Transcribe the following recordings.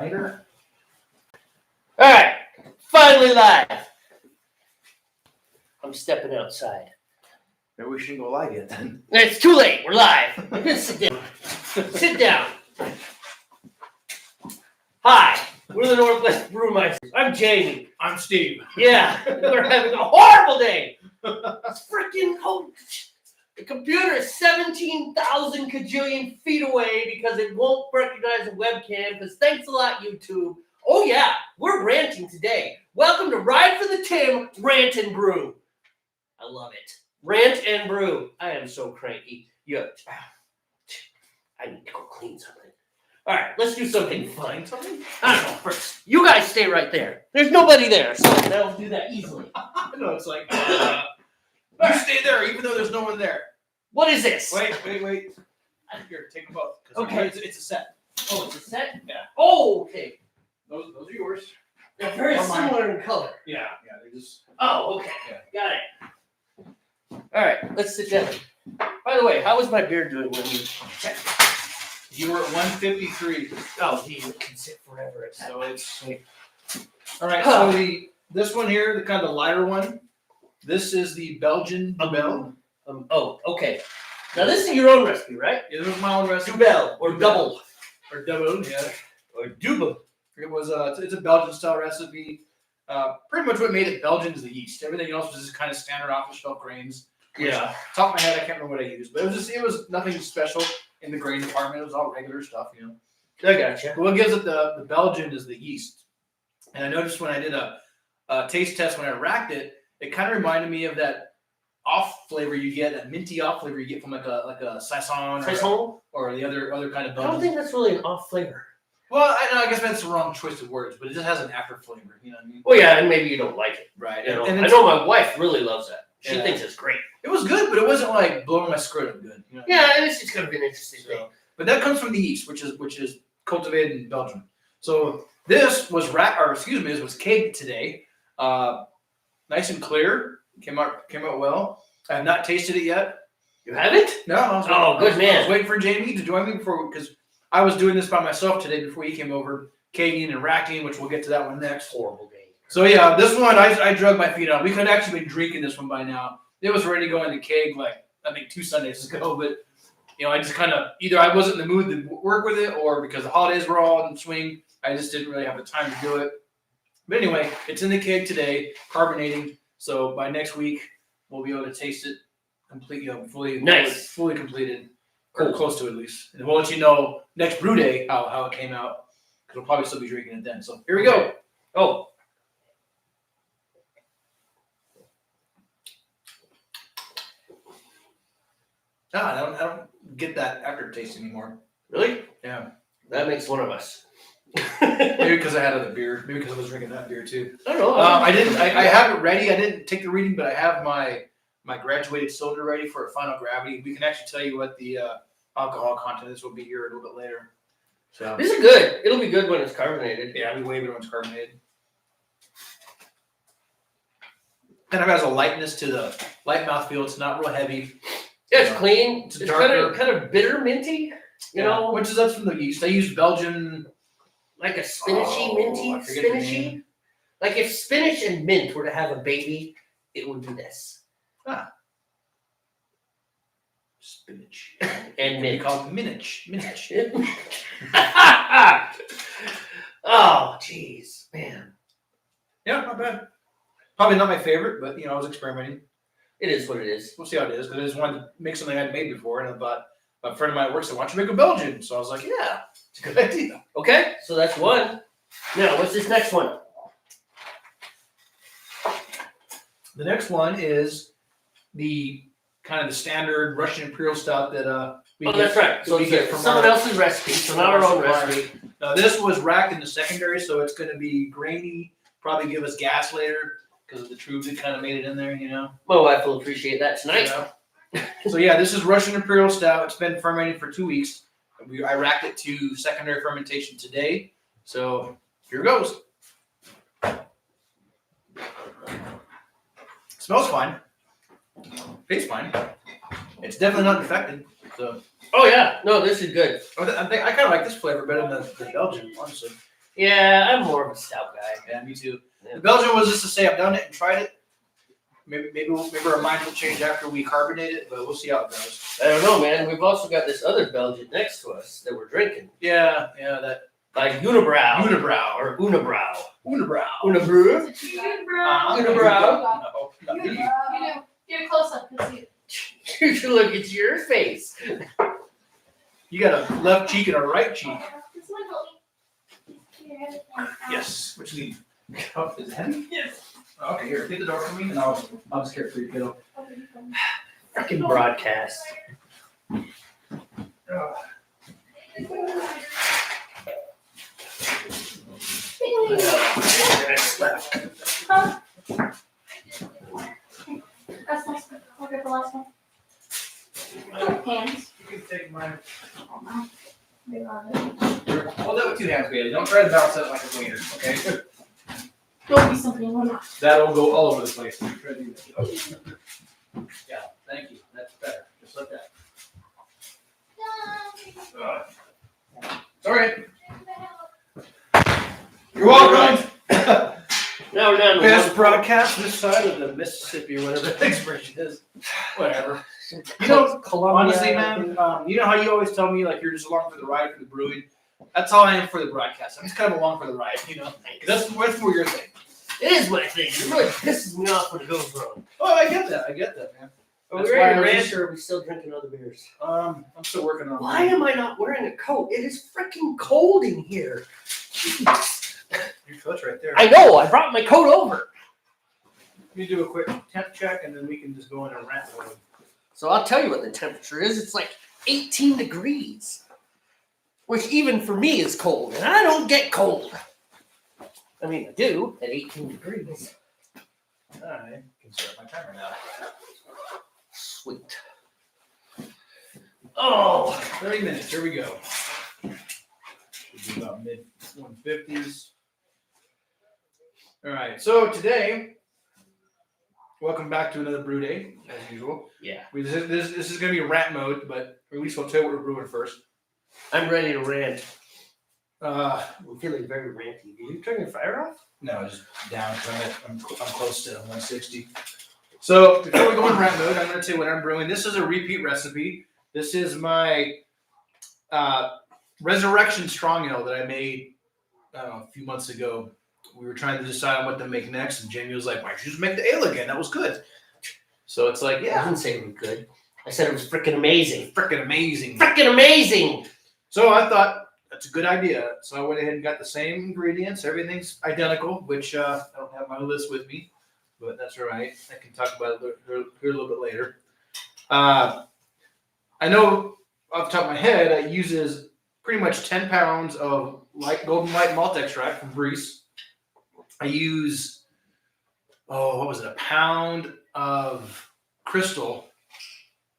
Later. All right, finally live. I'm stepping outside. Maybe we shouldn't go live yet then. It's too late. We're live. Sit down. Sit down. Hi, we're the Northwest Brewmeisters. I'm Jamie. I'm Steve. Yeah, we're having a horrible day. It's freaking the computer is 17,000 kajillion feet away because it won't recognize a webcam. Because thanks a lot, YouTube. Oh yeah, we're ranting today. Welcome to Ride for the Tim, Rant and Brew. I love it. Rant and Brew. I am so cranky. I need to go clean something. All right, let's do something fun. I don't know. First, you guys stay right there. There's nobody there, so that'll do that easily. No, it's like you stay there even though there's no one there. What is this? Wait. Here, take them both. Okay. It's a set. Oh, it's a set? Yeah. Oh, okay. Those are yours. They're very Or mine. similar in color. Yeah, they just. Oh, okay. Yeah. Got it. All right, let's sit down. By the way, how was my beard doing when you checked? You were at 153. Oh, geez, it can sit forever. So it's all right. So this one here, the kind of lighter one. This is the Belgian Dubel. Oh, okay. Now this is your own recipe, right? It was my own recipe. Dubel or double Or double, yeah. or double. It was it's a Belgian style recipe. Pretty much what made it Belgian is the yeast. Everything else was just kind of standard off the shelf grains. Yeah. Top of my head, I can't remember what I used, but it was nothing special in the grain department. It was all regular stuff, you know. I gotcha. But what gives it the Belgian is the yeast. And I noticed when I did a taste test when I racked it, it kind of reminded me of that off flavor you get, that minty off flavor you get from like a saison or the other kind of Belgian. I don't think that's really an off flavor. Well, I guess that's the wrong choice of words, but it just has an after flavor. You know what I mean? Well, yeah, and maybe you don't like it. Right. You know, And I know my wife really loves that. She Yeah. thinks it's great. It was good, but it wasn't like blowing my scrotum good. You know? Yeah, and it's just kind of an interesting thing. But that comes from the yeast, which is cultivated in Belgium. So this was this was kegged today. Nice and clear. Came out well. I have not tasted it yet. You haven't? No. I was waiting for Jamie to join me because I was doing this by myself today before he came over, kegging and racking, which we'll get to that one next. Horrible day. So yeah, this one I drug my feet on. We could actually been drinking this one by now. It was ready to go in the keg like I think 2 Sundays ago, but I just kind of either I wasn't in the mood to work with it, or because the holidays were all in swing, I just didn't really have the time to do it. But anyway, it's in the keg today, carbonating. So by next week, we'll be able to taste it completely, fully completed, or close to it at least. And we'll let you know next brew day how it came out, because we'll probably still be drinking it then. So here we go. Oh. I don't get that aftertaste anymore. Really? Yeah. That makes one of us. Maybe because I had other beer. Maybe because I was drinking that beer too. I don't know. I didn't. I have it ready. I didn't take the reading, but I have my graduated cylinder ready for a final gravity. We can actually tell you what the alcohol content is. Will be here a little bit later. So This is good. It'll be good when it's carbonated. yeah, we wave it when it's carbonated. Kind of has a lightness to the light mouthfeel. It's not real heavy. Yeah, it's clean. It's darker. kind of bitter minty. You know, which is that's from the yeast. I use Belgian. like a spinachy, minty, I forget the spinachy. name. Like if spinach and mint were to have a baby, it would be this. Spinach. And mint. Called minich. Oh, jeez, man. Yeah, not bad. Probably not my favorite, but I was experimenting. It is what it is. We'll see how it is, because I just wanted to make something I hadn't made before, and I thought a friend of mine at work said, "Why don't you make a Belgian?" So I was like, "Yeah, it's a good idea." Okay, so that's one. Now, what's this next one? The next one is the kind of the standard Russian Imperial stout that we get. That's right. So we it's get from someone else's recipe, so not our own supplier. recipe. Now this was racked in the secondary, so it's going to be grainy. Probably give us gas later because of the trubes that kind of made it in there. My wife will appreciate that tonight. So yeah, this is Russian Imperial Stout. It's been fermenting for 2 weeks. I racked it to secondary fermentation today. So here goes. Smells fine. Tastes fine. It's definitely not infected. So. Oh yeah, no, this is good. I kind of like this flavor better than the Belgian, honestly. Yeah, I'm more of a stout guy. Yeah, me too. Yeah. The Belgian was just to say I've done it and tried it. Maybe our mind will change after we carbonate it, but we'll see how it goes. I don't know, man. We've also got this other Belgian next to us that we're drinking. Yeah, that By Unibrow. Unibrow. Or Unibrow. Unibrow. Unibrew? Unibrow. No, not me. Unibrow. Get a close up. Let's see it. You should look at your face. You got a left cheek and a right cheek. This one will eat. Yes. What you need? Oh, is it heavy? Yes. Okay, here, get the door for me, and I'll just carry it for you, kiddo. Freaking broadcast. Huh? That's nice. I'll get the last one. Hands. You can take mine. Big on it. Hold that with two hands, baby. Don't try to bounce it like a waiter, okay? Don't be something we're not. That'll go all over the place. Try to do that. Yeah, thank you. That's better. Just like that. It's all right. You're welcome. Now we're down to Best one. broadcast this side of the Mississippi or whatever the expression is. Whatever. You know, Columbia. honestly, man, you know how you always tell me like you're just along for the ride for the brewing? That's how I am for the broadcast. I'm just kind of along for the ride, you know? 'Cause that's more your thing. It is my thing. It really pisses me off when it goes wrong. Oh, I get that, man. Are That's we why ready I to was rant just- or are we still drinking other beers? I'm still working on Why am I not wearing a coat? It is freaking cold in here. your foot's right there. I know. I brought my coat over. Let me do a quick temp check and then we can just go in and rant mode. So I'll tell you what the temperature is. It's like 18 degrees, which even for me is cold, and I don't get cold. I mean, I do at 18 degrees. I can start my timer now. Sweet. Oh, 30 minutes, here we go. Should be about mid 150s. All right, so today, welcome back to another brew day, as usual. yeah. This is going to be rant mode, but at least we'll tell you what we're brewing first. I'm ready to rant. I'm feeling very ranty. Did you turn your fire off? No, just down because I'm close to 160. So before we go in rant mode, I'm going to tell you what I'm brewing. This is a repeat recipe. This is my Resurrection Strong Ale that I made a few months ago. We were trying to decide on what to make next, and Jamie was like, "Why don't you just make the ale again? That was good." So it's like, I yeah, didn't say it was good. I said it was freaking amazing. freaking amazing. Freaking amazing. So I thought that's a good idea. So I went ahead and got the same ingredients. Everything's identical, which I don't have my list with me, but that's all right. I can talk about it here a little bit later. I know off the top of my head, it uses pretty much 10 pounds of golden light malt extract from Breeze. I use, a pound of Crystal.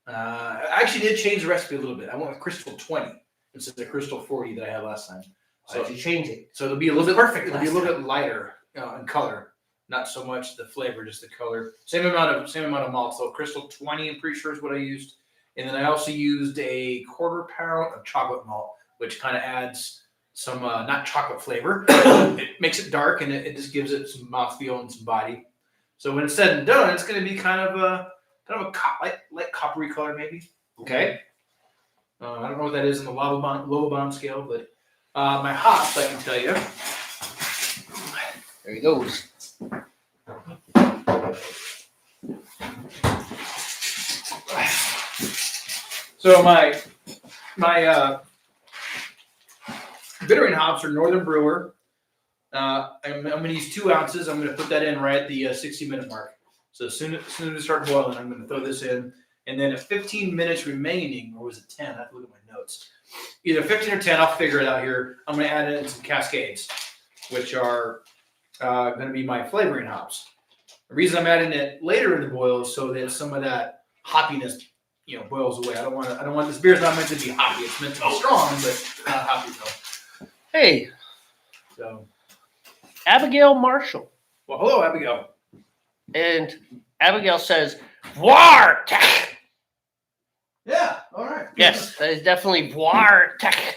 I actually did change the recipe a little bit. I went with Crystal 20 instead of the Crystal 40 that I had last time. So you change it. So it'll be a little bit Perfect It'll be a last little bit lighter in color, not so much the flavor, just the color. Same amount of malt. So Crystal 20, I'm pretty sure is what I used, and then I also used a quarter pound of chocolate malt, which kind of adds some not chocolate flavor. It makes it dark and it just gives it some mouthfeel and some body. So when it's said and done, it's going to be kind of a light coppery color maybe. Okay. I don't know what that is in the Lovabond scale, but my hops, I can tell you. There he goes. So my bittering hops are Northern Brewer. I'm going to use 2 ounces. I'm going to put that in right at the 60-minute mark. So as soon as it starts boiling, I'm going to throw this in. And then at 15 minutes remaining, or was it 10? I have to look at my notes. Either 15 or 10, I'll figure it out here. I'm going to add in some Cascades, which are going to be my flavoring hops. The reason I'm adding it later in the boil is so that some of that hoppiness, boils away. I don't want this beer's not meant to be hoppy. It's meant to be strong, but not hoppy though. Hey, So, Abigail Marshall. well, hello, Abigail. And Abigail says, Vartek. Yeah, all right. Yes, that is definitely Vartek.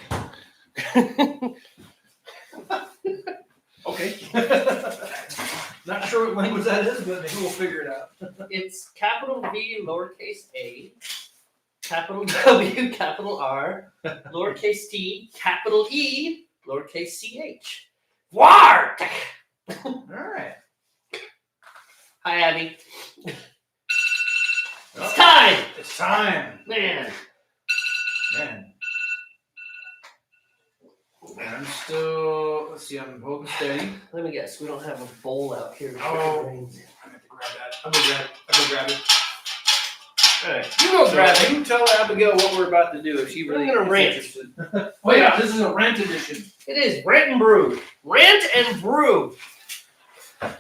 Okay. Not sure what language that is, but maybe we'll figure it out. It's capital V, lowercase a, capital W, capital R, lowercase t, capital E, lowercase ch. Wart! All right. Hi, Abby. It's time! It's time. Man. Man. I'm still, let's see, I'm holding steady. Let me guess, we don't have a bowl out here. Oh. I'm going to grab that. I'm going to grab it. Alright, you go grab it. You tell Abigail what we're about to do if she really I'm gonna is rant. interested. Oh yeah, this is a rant edition. It is Rant and Brew. Rant and Brew. So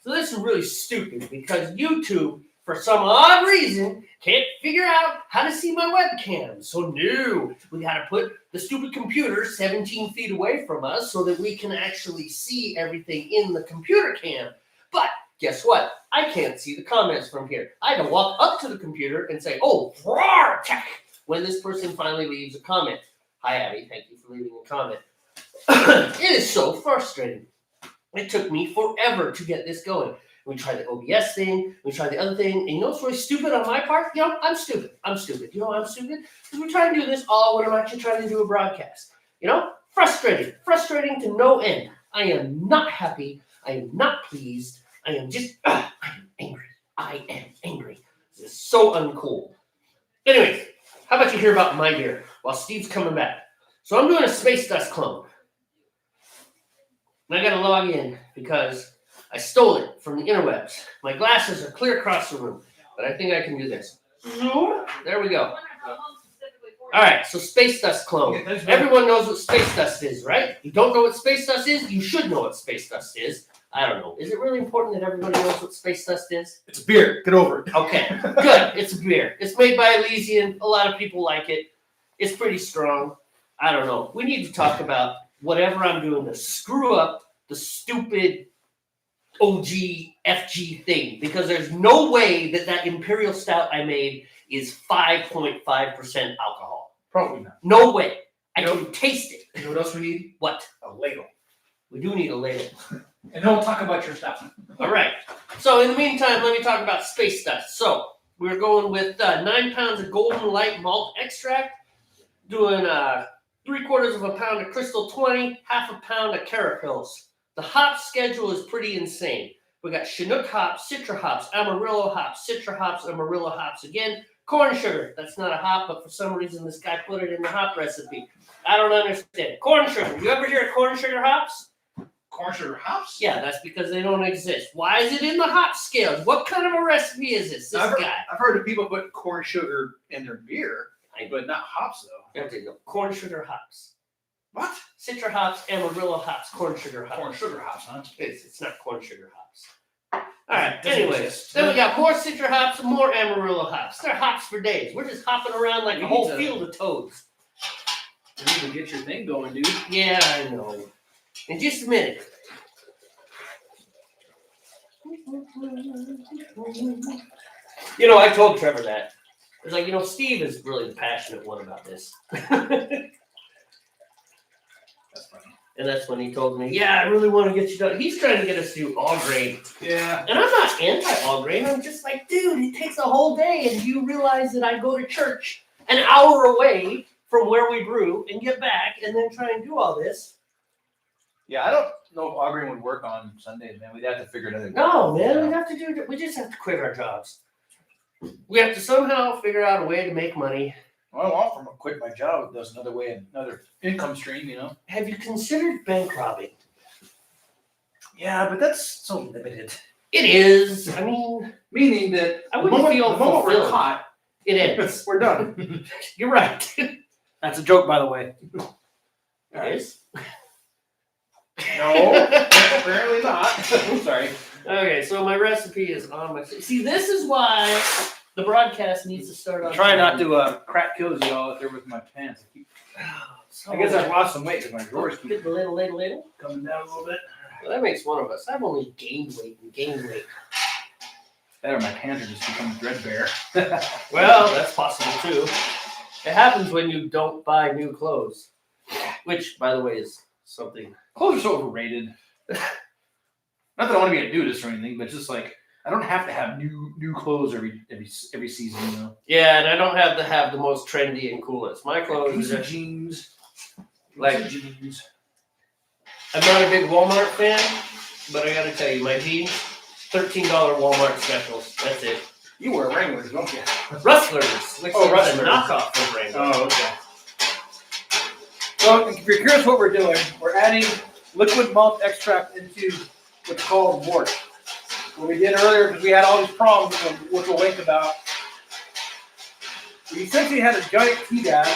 this is really stupid because YouTube, for some odd reason, can't figure out how to see my webcam. So no, we gotta put the stupid computer 17 feet away from us so that we can actually see everything in the computer cam. But guess what? I can't see the comments from here. I had to walk up to the computer and say, oh, roar, when this person finally leaves a comment. Hi, Abby. Thank you for leaving a comment. It is so frustrating. It took me forever to get this going. We tried the OBS thing. We tried the other thing. And you know what's really stupid on my part? You know, I'm stupid. I'm stupid. You know why I'm stupid? Because we're trying to do this all when I'm actually trying to do a broadcast. You know? Frustrating. Frustrating to no end. I am not happy. I am not pleased. I am just, I am angry. I am angry. This is so uncool. Anyways, how about you hear about my beer while Steve's coming back? So I'm doing a Space Dust clone. And I gotta log in because I stole it from the interwebs. My glasses are clear across the room, but I think I can do this. Zoom. There we go. All right, so Space Dust clone. Okay, Everyone knows what Space Dust is, right? You don't know what Space Dust is? You should know what Space Dust is. I don't know. Is it really important that everybody knows what Space Dust is? It's a beer. Get over it. Okay, good. It's a beer. It's made by Elysian. A lot of people like it. It's pretty strong. I don't know. We need to talk about whatever I'm doing to screw up the stupid OG FG thing, because there's no way that Imperial Stout I made is 5.5% alcohol. Probably not. No way. I Nope. can taste it. You know what else we need? What? A ladle. We do need a label. And then we'll talk about your stuff. All right. So in the meantime, let me talk about Space Dust. So we're going with 9 pounds of Golden Light malt extract, doing 3/4 of a pound of Crystal 20, half a pound of Carapils. The hop schedule is pretty insane. We got Chinook hops, Citra hops, Amarillo hops, Citra hops, Amarillo hops again. Corn sugar. That's not a hop, but for some reason this guy put it in the hop recipe. I don't understand. Corn sugar. You ever hear of corn sugar hops? Corn sugar hops? Yeah, that's because they don't exist. Why is it in the hop scales? What kind of a recipe is this? This guy. I've heard of people put corn sugar in their beer, but not hops though. There you go. Corn sugar hops. What? Citra hops, Amarillo hops, corn sugar hops. Corn sugar hops, huh? It's not corn sugar hops. All right. Doesn't Anyways, exist. then we got more Citra hops and more Amarillo hops. They're hops for days. We're just hopping around like We a whole need to- field of toads. You need to get your thing going, dude. Yeah, I know. In just a minute. You know, I told Trevor that. I was like, you know, Steve is really the passionate one about this. That's funny. And that's when he told me, yeah, I really want to get you done. He's trying to get us to do all grain. Yeah. And I'm not anti all grain. I'm just like, dude, it takes a whole day. And you realize that I go to church an hour away from where we brew and get back and then try and do all this. Yeah, I don't know if Aubrey would work on Sundays, man. We'd have to figure another. No, man, we just have to quit our jobs. We have to somehow figure out a way to make money. Well, I want from quit my job. There's another way, another income stream, you know. Have you considered bank robbing? Yeah, but that's so limited. It is. I mean, Meaning that I wouldn't feel the moment we're fulfilled. caught, it is. we're done. You're right. That's a joke, by the way. It is. No, apparently not. I'm sorry. Okay, so my recipe is on my. See, this is why the broadcast needs to start on. Try not to crack kills y'all out there with my pants. So, I guess I've lost some weight because my drawers keep get the ladle. coming down a little bit. Well, that makes one of us. I've only gained weight and gained weight. That or my pants are just becoming threadbare. Well, that's possible too. It happens when you don't buy new clothes, which, by the way, is something. Clothes are so overrated. Not that I want to be a nudist or anything, but just like I don't have to have new clothes every season, you know. Yeah, and I don't have to have the most trendy and coolest. My clothes are jeans, like jeans. I'm not a big Walmart fan, but I gotta tell you, my jeans, $13 Walmart specials. That's it. You wear Wranglers, don't you? Rustlers, which is Rustlers. a knockoff of Wranglers. Oh, okay. So, if you're curious what we're doing, we're adding liquid malt extract into what's called wort. What we did earlier, because we had all these problems, which we'll think about. We essentially had a giant tea bag,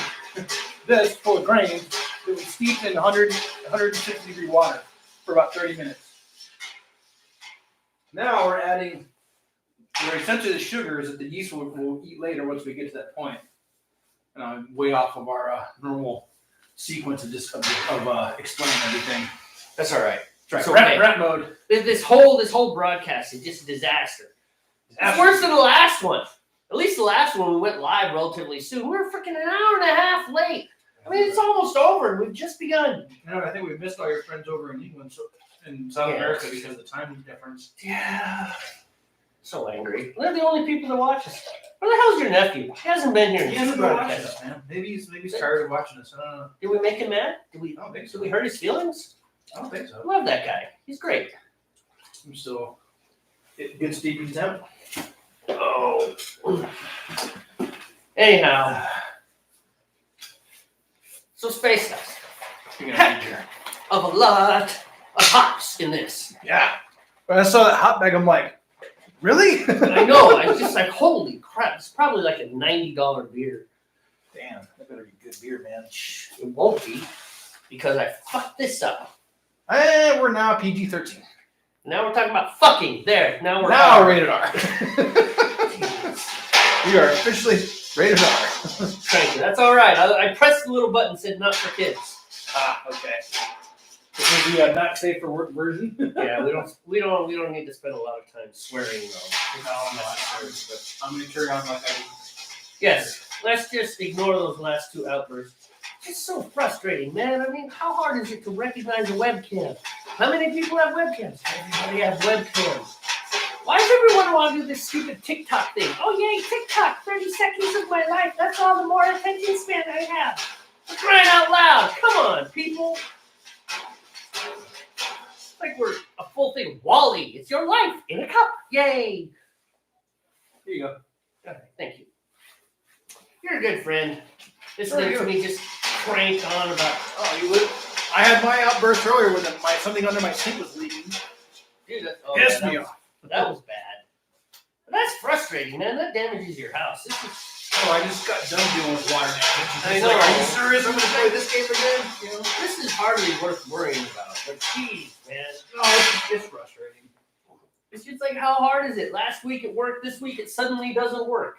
this full of grains, that was steeped in 160 degree water for about 30 minutes. Now we're adding, essentially the sugars that the yeast will eat later once we get to that point. And I'm way off of our normal sequence of explaining everything. That's all right. That's So, right. okay. Rat mode. This whole broadcast is just a disaster. It's worse than the last one. At least the last one we went live relatively soon. We were freaking an hour and a half late. I mean, it's almost over, and we've just begun. You know, I think we missed all your friends over in England, in South America, because of the time difference. Yeah. So angry. They're the only people that watch us. Where the hell's your nephew? He hasn't been here. He hasn't been watching us, man. Maybe he's tired of watching us. I don't know. Did we make him mad? Did we hurt his feelings? I don't think so. I love that guy. He's great. I'm still good Stevie temp. Oh. Anyhow. So space us. Heck of a lot of hops in this. Yeah. When I saw that hot bag, I'm like, really? I know. I was just like, holy crap. It's probably like a $90 beer. Damn, that better be good beer, man. It won't be because I fucked this up. We're now PG-13. Now we're talking about fucking. There. Now we're rated R. We are officially rated R. Thank you. That's all right. I pressed the little button and said not for kids. Ah, okay. This is the not safe for work version. Yeah, we don't need to spend a lot of time swearing though. No, but I'm gonna carry on like I do. Yes. Let's just ignore those last two outbursts. It's so frustrating, man. I mean, how hard is it to recognize a webcam? How many people have webcams? Everybody has webcams. Why does everyone want to do this stupid TikTok thing? Oh, yay, TikTok, 30 seconds of my life. That's all the more attention span I have. For crying out loud. Come on, people. It's like we're a full thing. Wally, it's your life in a cup. Yay. Here you go. All right, thank you. You're a good friend. Listening to me just crank on about, Oh, you would? I had my outburst earlier when something under my sink was leaking. dude, Pissed me off. That was bad. But that's frustrating, man. That damages your house. This is, Oh, I just got done dealing with water damage. I It's know. like, are you serious? I'm gonna play this game again? You know? this is hardly worth worrying about. But geez, man. No, it's frustrating. It's just like, how hard is it? Last week it worked. This week it suddenly doesn't work.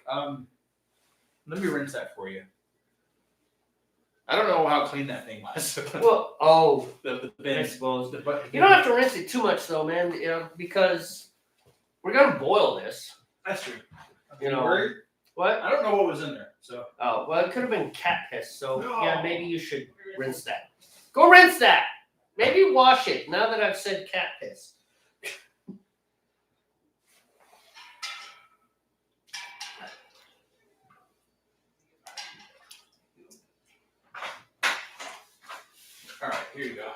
Let me rinse that for you. I don't know how clean that thing was. Well, the I bin. suppose. The You don't have to rinse it too much, though, man. You know, because we're gonna boil this. That's true. You know. Worried? What? I don't know what was in there. So Oh, well, it could have been cat piss. So No. yeah, maybe you should rinse that. Go rinse that. Maybe wash it. Now that I've said cat piss. all right, here you go.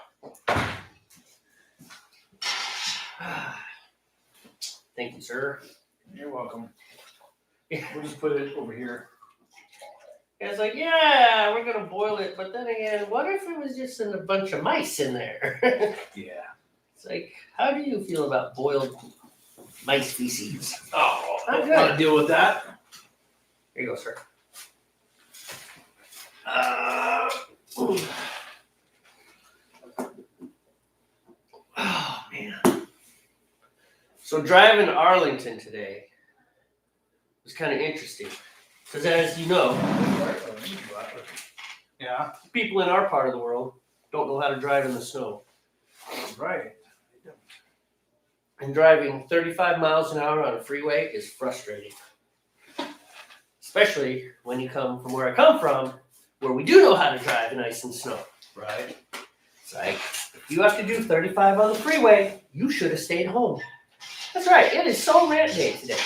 Thank you, sir. You're welcome. We'll just put it over here. It's like, yeah, we're gonna boil it, but then again, what if it was just a bunch of mice in there? Yeah. It's like, how do you feel about boiled mice feces? Oh, I I'm don't good. want to deal with that. Here you go, sir. Oh man. So driving to Arlington today was kind of interesting. Because as you know, Yeah. people in our part of the world don't know how to drive in the snow. Right. And driving 35 miles an hour on a freeway is frustrating. Especially when you come from where I come from, where we do know how to drive in ice and snow. Right. It's like, If you have to do 35 on the freeway, you should have stayed home. That's right. It is so rant day today.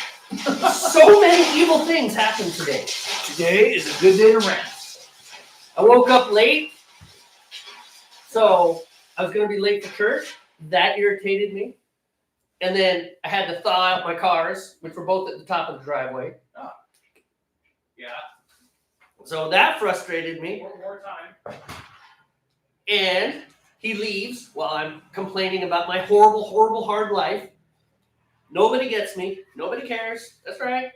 So many evil things happened today. Today is a good day to rant. I woke up late, so I was going to be late for church. That irritated me. And then I had to thaw out my cars, which were both at the top of the driveway. Oh. Yeah. So that frustrated me. More time. And he leaves while I'm complaining about my horrible, horrible, hard life. Nobody gets me. Nobody cares. That's right.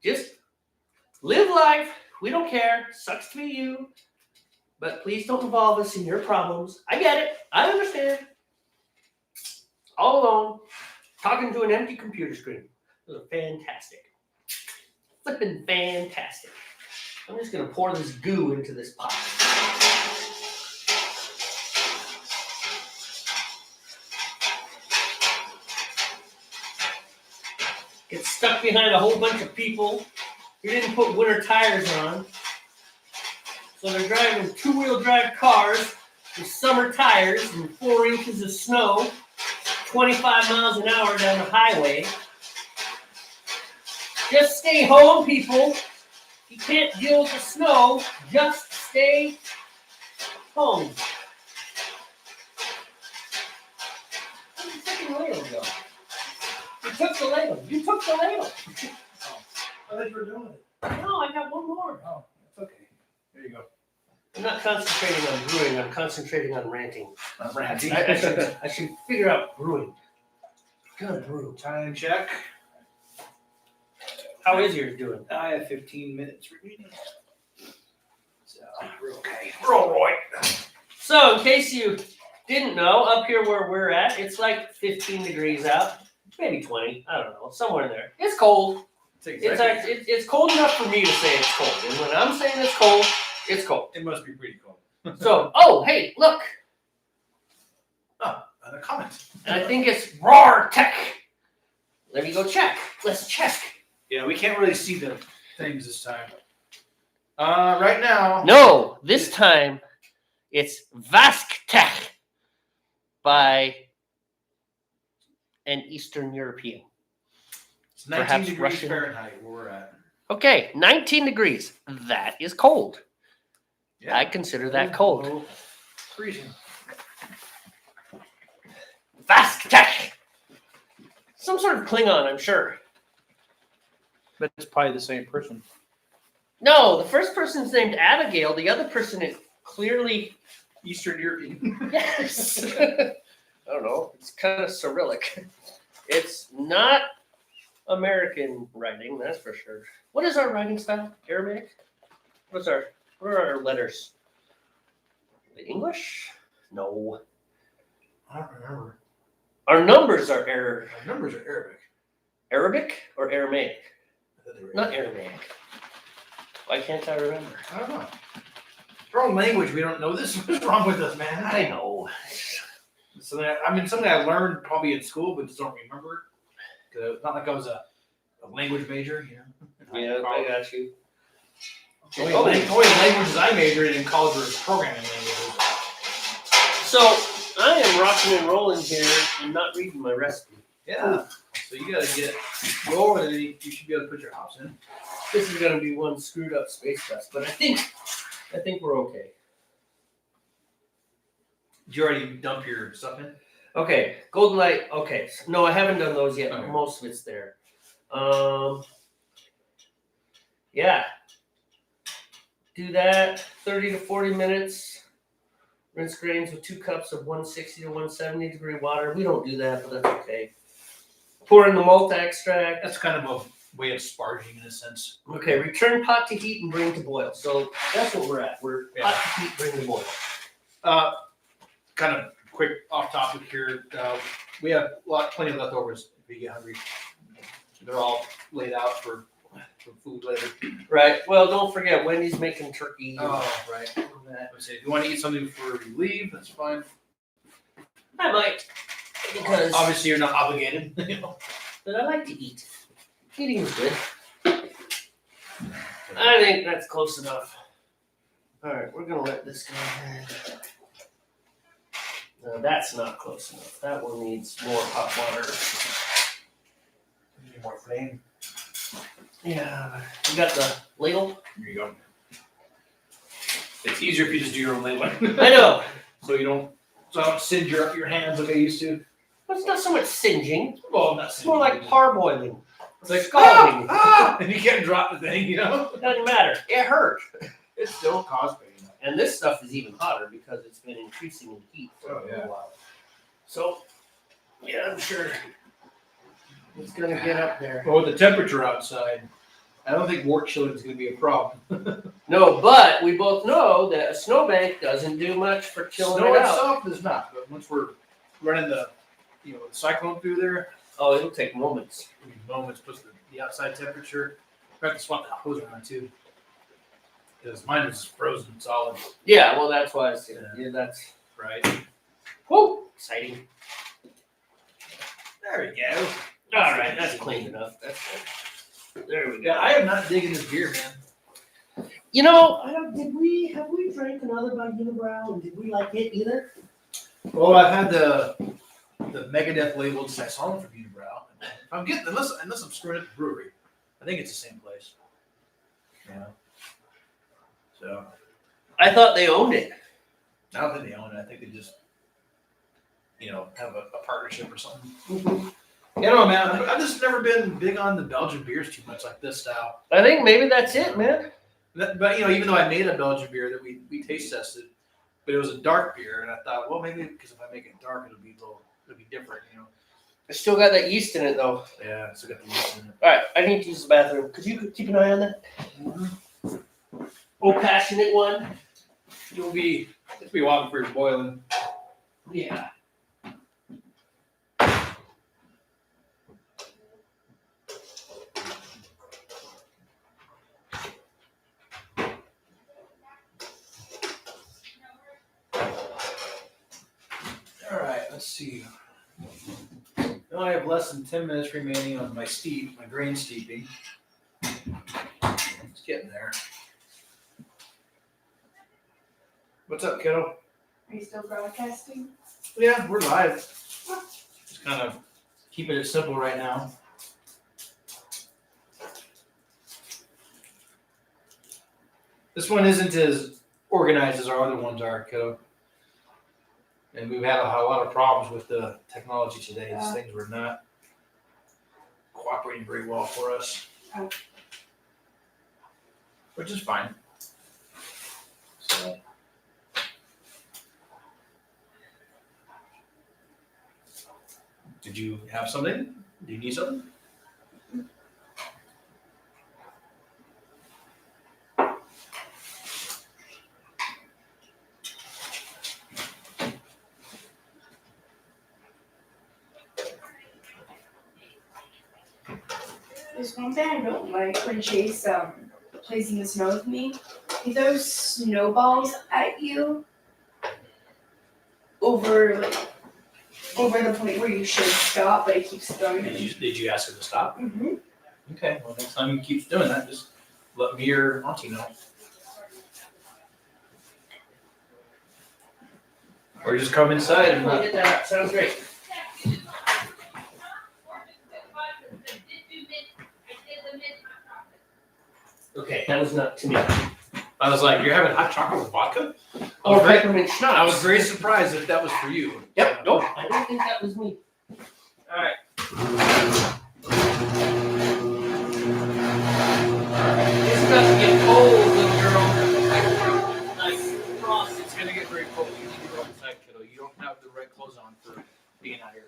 Just live life. We don't care. Sucks to be you. But please don't involve us in your problems. I get it. I understand. All alone, talking to an empty computer screen. It was fantastic. Flippin' fantastic. I'm just going to pour this goo into this pot. Get stuck behind a whole bunch of people who didn't put winter tires on. So they're driving two-wheel drive cars with summer tires and 4 inches of snow, 25 miles an hour down the highway. Just stay home, people. If you can't deal with the snow, just stay home. Where'd the freaking ladle go? You took the ladle. You took the ladle. Oh. I thought you were doing it. No, I got one more. Oh, that's okay. There you go. I'm not concentrating on brewing. I'm concentrating on ranting. Ranting. I should figure out brewing. Gotta brew. Time check. How is yours doing? I have 15 minutes remaining. So we're okay. We're all right. So, in case you didn't know, up here where we're at, it's like 15 degrees out. Maybe 20. I don't know. Somewhere in there. It's cold. It's cold enough for me to say it's cold. And when I'm saying it's cold, it's cold. It must be pretty cold. So, oh, hey, look. Oh, a comment. And I think it's Roar Tech. Let me go check. Let's check. Yeah, we can't really see the things this time. Right now. No, this time it's Vask Tech by an Eastern European. It's 19 Perhaps degrees Russian. Fahrenheit where we're at. Okay, 19 degrees. That is cold. Yeah. I consider that cold. Oh, freezing. Vask Tech. Some sort of Klingon, I'm sure. But it's probably the same person. No, the first person's named Abigail. The other person is clearly Eastern European. yes. I don't know. It's kind of Cyrillic. It's not American writing, that's for sure. What is our writing style? Aramaic? What are our letters? The English? No. I don't remember. Our numbers are Our numbers are Arabic. Arabic or Aramaic? I thought they were Not Aramaic. Why can't I remember? I don't know. It's our own language. We don't know this. What's wrong with us, man? I know. Something I learned probably in school, but just don't remember. It's not like I was a language major, you know. Yeah, I got you. Only languages I majored in college were programming languages. So I am rocking and rolling here and not reading my recipe. Yeah. So you gotta go over there. You should be able to put your hops in. This is gonna be one screwed up space dust, but I think we're okay. Did you already dump your stuff in? Okay, golden light. Okay, no, I haven't done those yet. Okay. Most of it's there. Yeah. Do that 30 to 40 minutes. Rinse grains with 2 cups of 160 to 170 degree water. We don't do that, but that's okay. Pour in the malt extract. That's kind of a way of sparging in a sense. Okay, return pot to heat and bring to boil. So that's what we're at. We're pot to heat, bring to boil. Kind of quick off topic here. We have plenty of leftovers if you get hungry. They're all laid out for food later. Right. Well, don't forget Wendy's making turkey. Oh, right. Let's see. If you want to eat something before you leave, that's fine. I might, because Obviously, you're not obligated. You know. but I like to eat. Eating is good. I think that's close enough. All right, we're gonna let this go ahead. That's not close enough. That one needs more hot water. Need more flame. Yeah. You got the ladle? Here you go. It's easier if you just do your own labeling. I know. So you don't singe your hands like I used to. But it's not so much singeing. Well, not It's singeing. more like parboiling. It's like scalding. and you can't drop the thing, you know? It doesn't matter. It hurt. It still causes pain. And this stuff is even hotter because it's been increasing in heat for a little while. So, yeah, I'm sure it's going to get up there. Well, with the temperature outside, I don't think wart chilling is going to be a problem. No, but we both know that a snowbank doesn't do much for chilling Snow it out. itself does not, but once we're running the cyclone through there, Oh, it'll take moments. moments plus the outside temperature. I have to swap the hose around too. Because mine is frozen solid, Yeah, well, that's why I said, yeah, that's, right? whoa, exciting. There we go. All right, that's clean enough. That's good. There we go. Yeah, I am not digging this beer, man. You know, have we drank another by Unibrow and did we like it either? Well, I've had the Megadeth labeled since I saw them from Unibrow. If I'm getting unless I'm screwing up the brewery, I think it's the same place. Yeah. So I thought they owned it. I don't think they own it. I think they just have a partnership or something. Mm-hmm. You know, man, I've just never been big on the Belgian beers too much, like this style. I think maybe that's it, man. But even though I made a Belgian beer that we taste tested, but it was a dark beer, and I thought, well, maybe because if I make it dark, it'll be different, I still got that yeast in it though. Yeah, it's got the yeast in it. All right, I need to use the bathroom. Could you keep an eye on that? Oh, passionate one. It'll be a while before you're boiling. Yeah. All right, let's see. Now I have less than 10 minutes remaining on my grain steeping. It's getting there. What's up, kiddo? Are you still broadcasting? Yeah, we're live. Just kind of keeping it simple right now. This one isn't as organized as our other ones are, kiddo. And we've had a lot of problems with the technology today. These things were not cooperating very well for us. Oh. Which is fine. So. Did you have something? Do you need something? There's one thing I don't like when Chase plays in the snow with me. He throws snowballs at you over the point where you should stop, but he keeps throwing them. Did you ask him to stop? Mm-hmm. Okay, well, next time he keeps doing that, just let me or Auntie know. Or just come inside and Look at that. Sounds great. Okay, that was not to me. I was like, you're having hot chocolate with vodka? Or Okay. peppermint schnapps. I was very surprised if that was for you. Yep. Nope. I don't think that was me. All right. It's about to get cold, little girl. Nice frost. It's gonna get very cold. You need to go inside, kiddo. You don't have the right clothes on for being out here.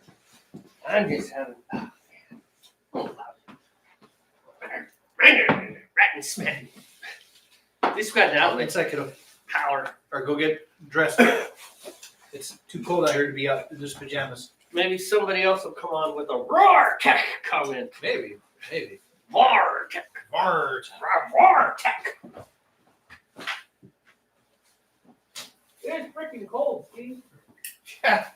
I'm just having. Oh, man. Rat and smack. This got an outlet. Inside, kiddo. Power. Or go get dressed. It's too cold out here to be out in just pajamas. Maybe somebody else will come on with a roar tech comment. Maybe. Roar tech. Bart. Roar tech. It's freaking cold, Steve. Yeah.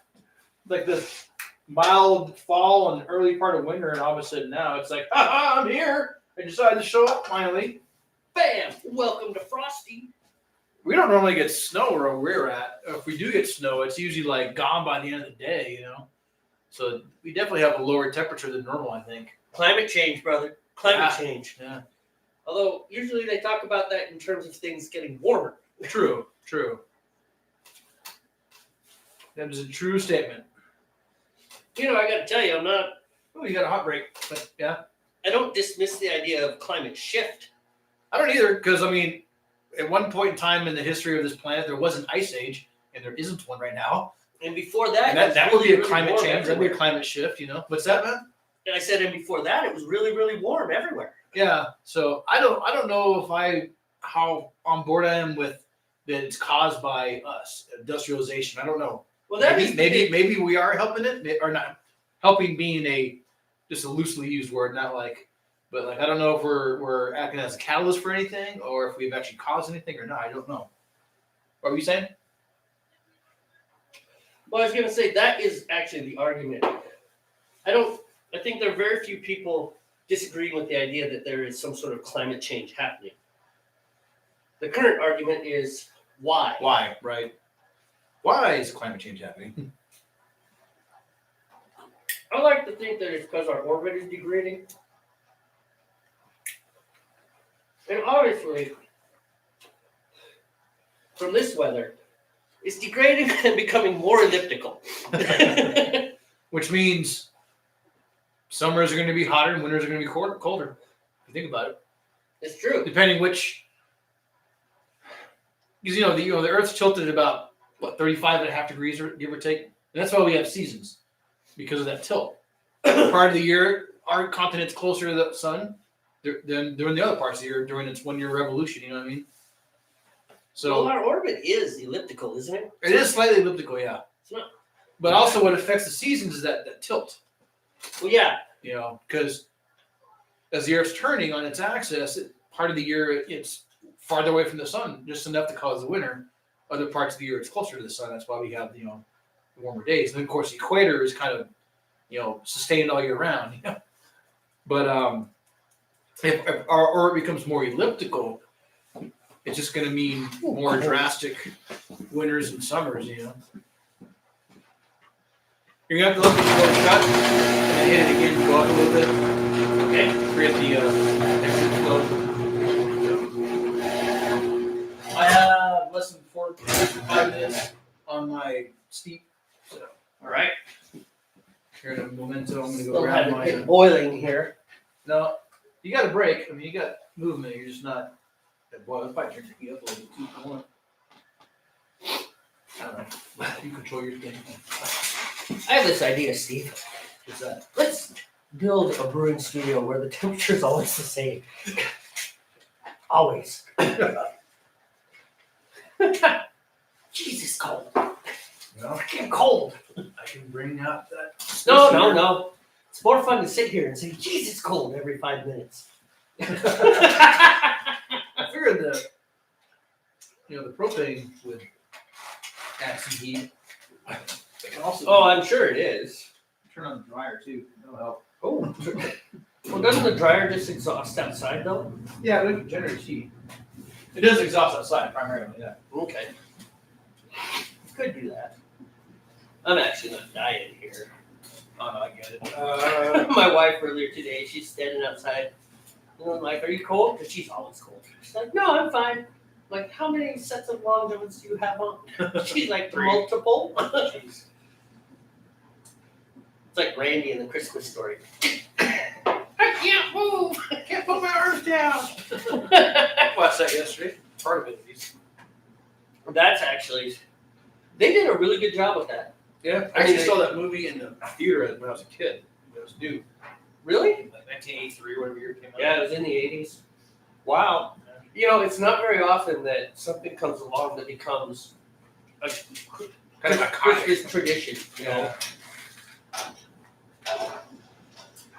Like this mild fall and early part of winter, and all of a sudden now it's like, ha, I'm here. I decided to show up finally. Bam! Welcome to Frosty. We don't normally get snow where we're at. If we do get snow, it's usually like gone by the end of the day, you know. So we definitely have a lower temperature than normal, I think. Climate change, brother. Climate Yeah. change. Yeah. Although usually they talk about that in terms of things getting warmer. True. That is a true statement. You know, I got to tell you, Oh, you got a hot break, but yeah. I don't dismiss the idea of climate shift. I don't either, because I mean, at one point in time in the history of this planet, there was an ice age, and there isn't one right now. And before that, And it was that would be really, a really climate warm change. That'd be a everywhere. climate shift, you know. What's that, man? And I said, and before that, it was really, really warm everywhere. Yeah. So I don't know how on board I am with that it's caused by us industrialization. I don't know. Well, that maybe we are helping it or not. Helping being just a loosely used word, not like. But like I don't know if we're acting as a catalyst for anything or if we've actually caused anything or not. I don't know. What were you saying? Well, I was going to say that is actually the argument. I think there are very few people disagreeing with the idea that there is some sort of climate change happening. The current argument is why. Why, right? Why is climate change happening? I like to think that it's because our orbit is degrading. And obviously, from this weather, it's degrading and becoming more elliptical. Which means summers are going to be hotter and winters are going to be colder. If you think about it, It's true. depending which, because the Earth's tilted about 35.5 degrees, give or take. And that's why we have seasons, because of that tilt. Part of the year, our continent's closer to the sun than during the other parts of the year during its 1 year revolution. You know what I mean? So Well, our orbit is elliptical, isn't it? it is slightly elliptical, yeah. It's not. But also, what affects the seasons is that tilt. Well, yeah. You know, because as the Earth's turning on its axis, part of the year it's farther away from the sun, just enough to cause the winter. Other parts of the year it's closer to the sun. That's why we have the warmer days. And then of course the equator is kind of sustained all year round. But if our orbit becomes more elliptical, it's just going to mean more drastic winters and summers. You're gonna have to look at the little shot and hit it again. Go up a little bit. Okay. Create the exit flow. I have less than 45 minutes on my steep. So All right. here in a memento, I'm gonna go Still grab haven't my. hit boiling here. No, you got a break. I mean, you got movement. You're just not. Well, if I turn your heat up a little bit too, if you want. I don't know. You control your skin. I have this idea, Steve. What's that? Let's build a brewing studio where the temperature is always the same. Always. Jesus, cold. No, Freaking cold. I can bring out that. No. It's more fun to sit here and say, Jesus, cold every 5 minutes. I figured the propane would add some heat. It can also I'm sure it is. turn on the dryer too. That'll help. Oh. Well, doesn't the dryer just exhaust outside, though? Yeah, but it generates heat. It does exhaust outside primarily. Yeah. Okay. Could do that. I'm actually not dying here. Oh no, I get it. My wife earlier today, she's standing outside. And I'm like, are you cold? Because she's always cold. She's like, no, I'm fine. I'm like, how many sets of long johns do you have on? She's like, 3. multiple. Jeez. It's like Randy in the Christmas Story. I can't move. I can't put my arms down. I watched that yesterday. Part of it, at least. That's actually, they did a really good job with that. Yeah, I actually saw that movie in the theater when I was a kid. It was new, Really? like 1983, whatever year it came out. Yeah, it was in the 80s. Wow. You know, it's not very often that something comes along that becomes a Kind of iconic. Christmas tradition. You know? Yeah.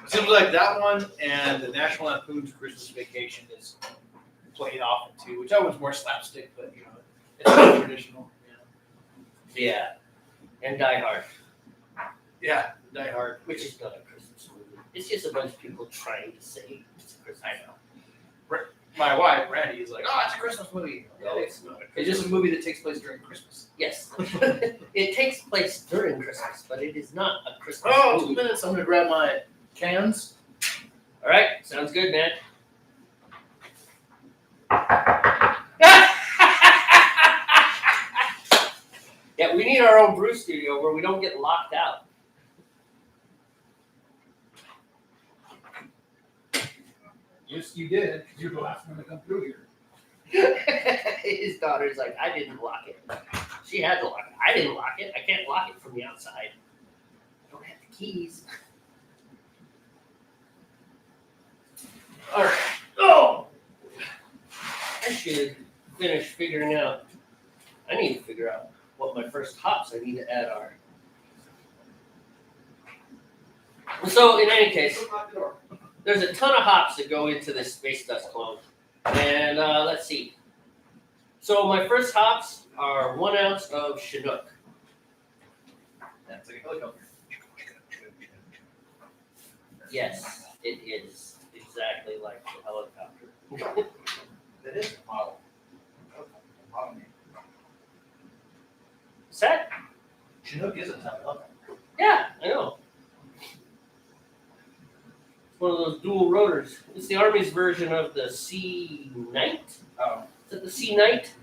It seems like that one and the National Lampoon's Christmas Vacation is played often too, which that one's more slapstick, but it's more traditional. Yeah. And Die Hard, Yeah, Die Hard. which is not a Christmas movie. It's just a bunch of people trying to say it's a Christmas. I know. my wife, Randy, is like, "Oh, it's a Christmas movie." No, it's not. It's just a movie that takes place during Christmas. Yes. It takes place during Christmas, but it is not a Christmas Oh, 2 movie. minutes. I'm gonna grab my cans. All right, sounds good, man. Yeah, we need our own brew studio where we don't get locked out. Yes, you did, because you're the last one to come through here. His daughter's like, I didn't lock it. She had to lock it. I didn't lock it. I can't lock it from the outside. I don't have the keys. All right. Oh, I should finish figuring out. I need to figure out what my first hops I need to add are. So in any case, there's a ton of hops that go into this space dust clone. And let's see. So my first hops are 1 ounce of Chinook. That's like a helicopter. Yes, it is exactly like the helicopter. That is a model. Is that? Chinook is a helicopter. Yeah, I know. It's one of those dual rotors. It's the Army's version of the Sea Knight. Oh. Is it the Sea Knight?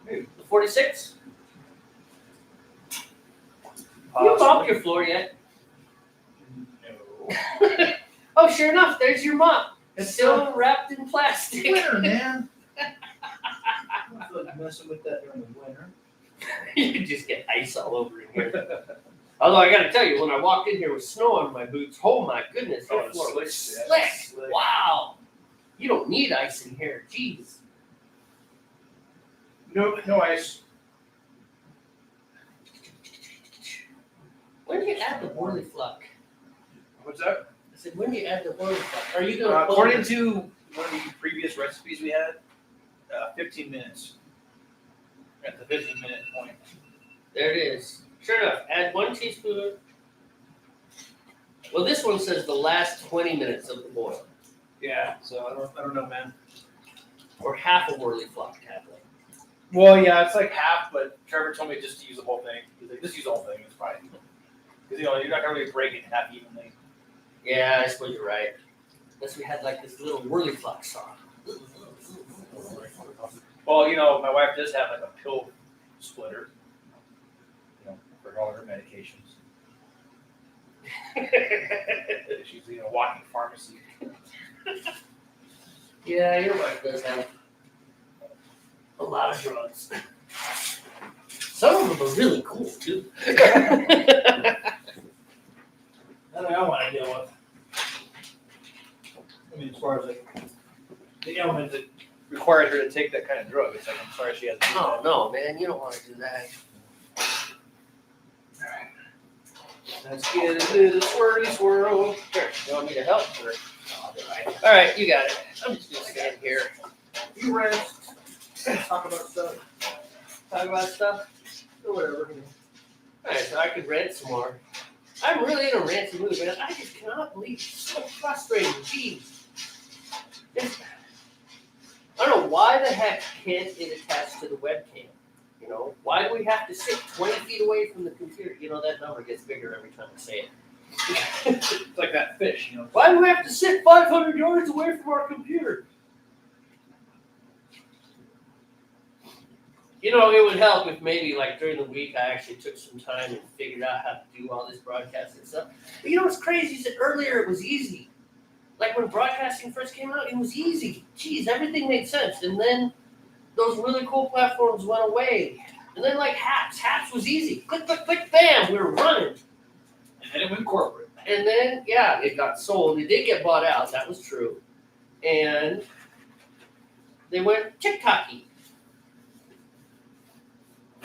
Maybe. The 46? You mopped your floor yet? No. Oh, sure enough, there's your mop. It's Still wrapped in plastic. winter, man. I feel like messing with that during the winter. You just get ice all over in here. Although I gotta tell you, when I walked in here with snow on my boots, oh my goodness, Oh, that it's floor was slick, slick. yeah, slick. Wow. You don't need ice in here. Jeez. No ice. When do you add the boilie fluck? What's that? I said, when do you add the boilie fluck? Are you gonna put According to one of the previous recipes we had, 15 minutes. At the 15-minute point. There it is. Sure enough, add 1 teaspoon. Well, this one says the last 20 minutes of the boil. Yeah. So I don't know, man. Or half a whirly flock tablet. Well, yeah, it's like half, but Trevor told me just to use the whole thing. He's like, just use the whole thing. It's fine. Because you're not gonna really break it in half evenly. Yeah, I suppose you're right. Unless we had like this little whirly flock saw. Well, my wife does have like a pill splitter. For all her medications. She's a walking pharmacy. Yeah, your wife does have a lot of drugs. Some of them are really cool too. Nothing I want to deal with. I mean, as far as like the element that requires her to take that kind of drug, it's like I'm sorry she has to do Oh that. no, man, you don't want to do that. Alright. Let's get into the swirly swirl. Sure. You want me to help? Or? Alright. All right, you got it. I'm just gonna stand here. You rest. Talk about stuff. Talk about stuff. Or whatever. All right, so I could rant some more. I'm really in a ranty mood, man. I just cannot believe it's so frustrating. Jeez. I don't know why the heck can't it attach to the webcam? Why do we have to sit 20 feet away from the computer? That number gets bigger every time I say it. It's like that fish, Why do we have to sit 500 yards away from our computer? It would help if maybe like during the week I actually took some time and figured out how to do all this broadcasting stuff. But what's crazy is that earlier it was easy. Like when broadcasting first came out, it was easy. Jeez, everything made sense. And then those really cool platforms went away. And then like Haps was easy. Click, click, click, bam, we were running. And then it went corporate. And then, yeah, it got sold. It did get bought out, that was true. And they went TikTok-y.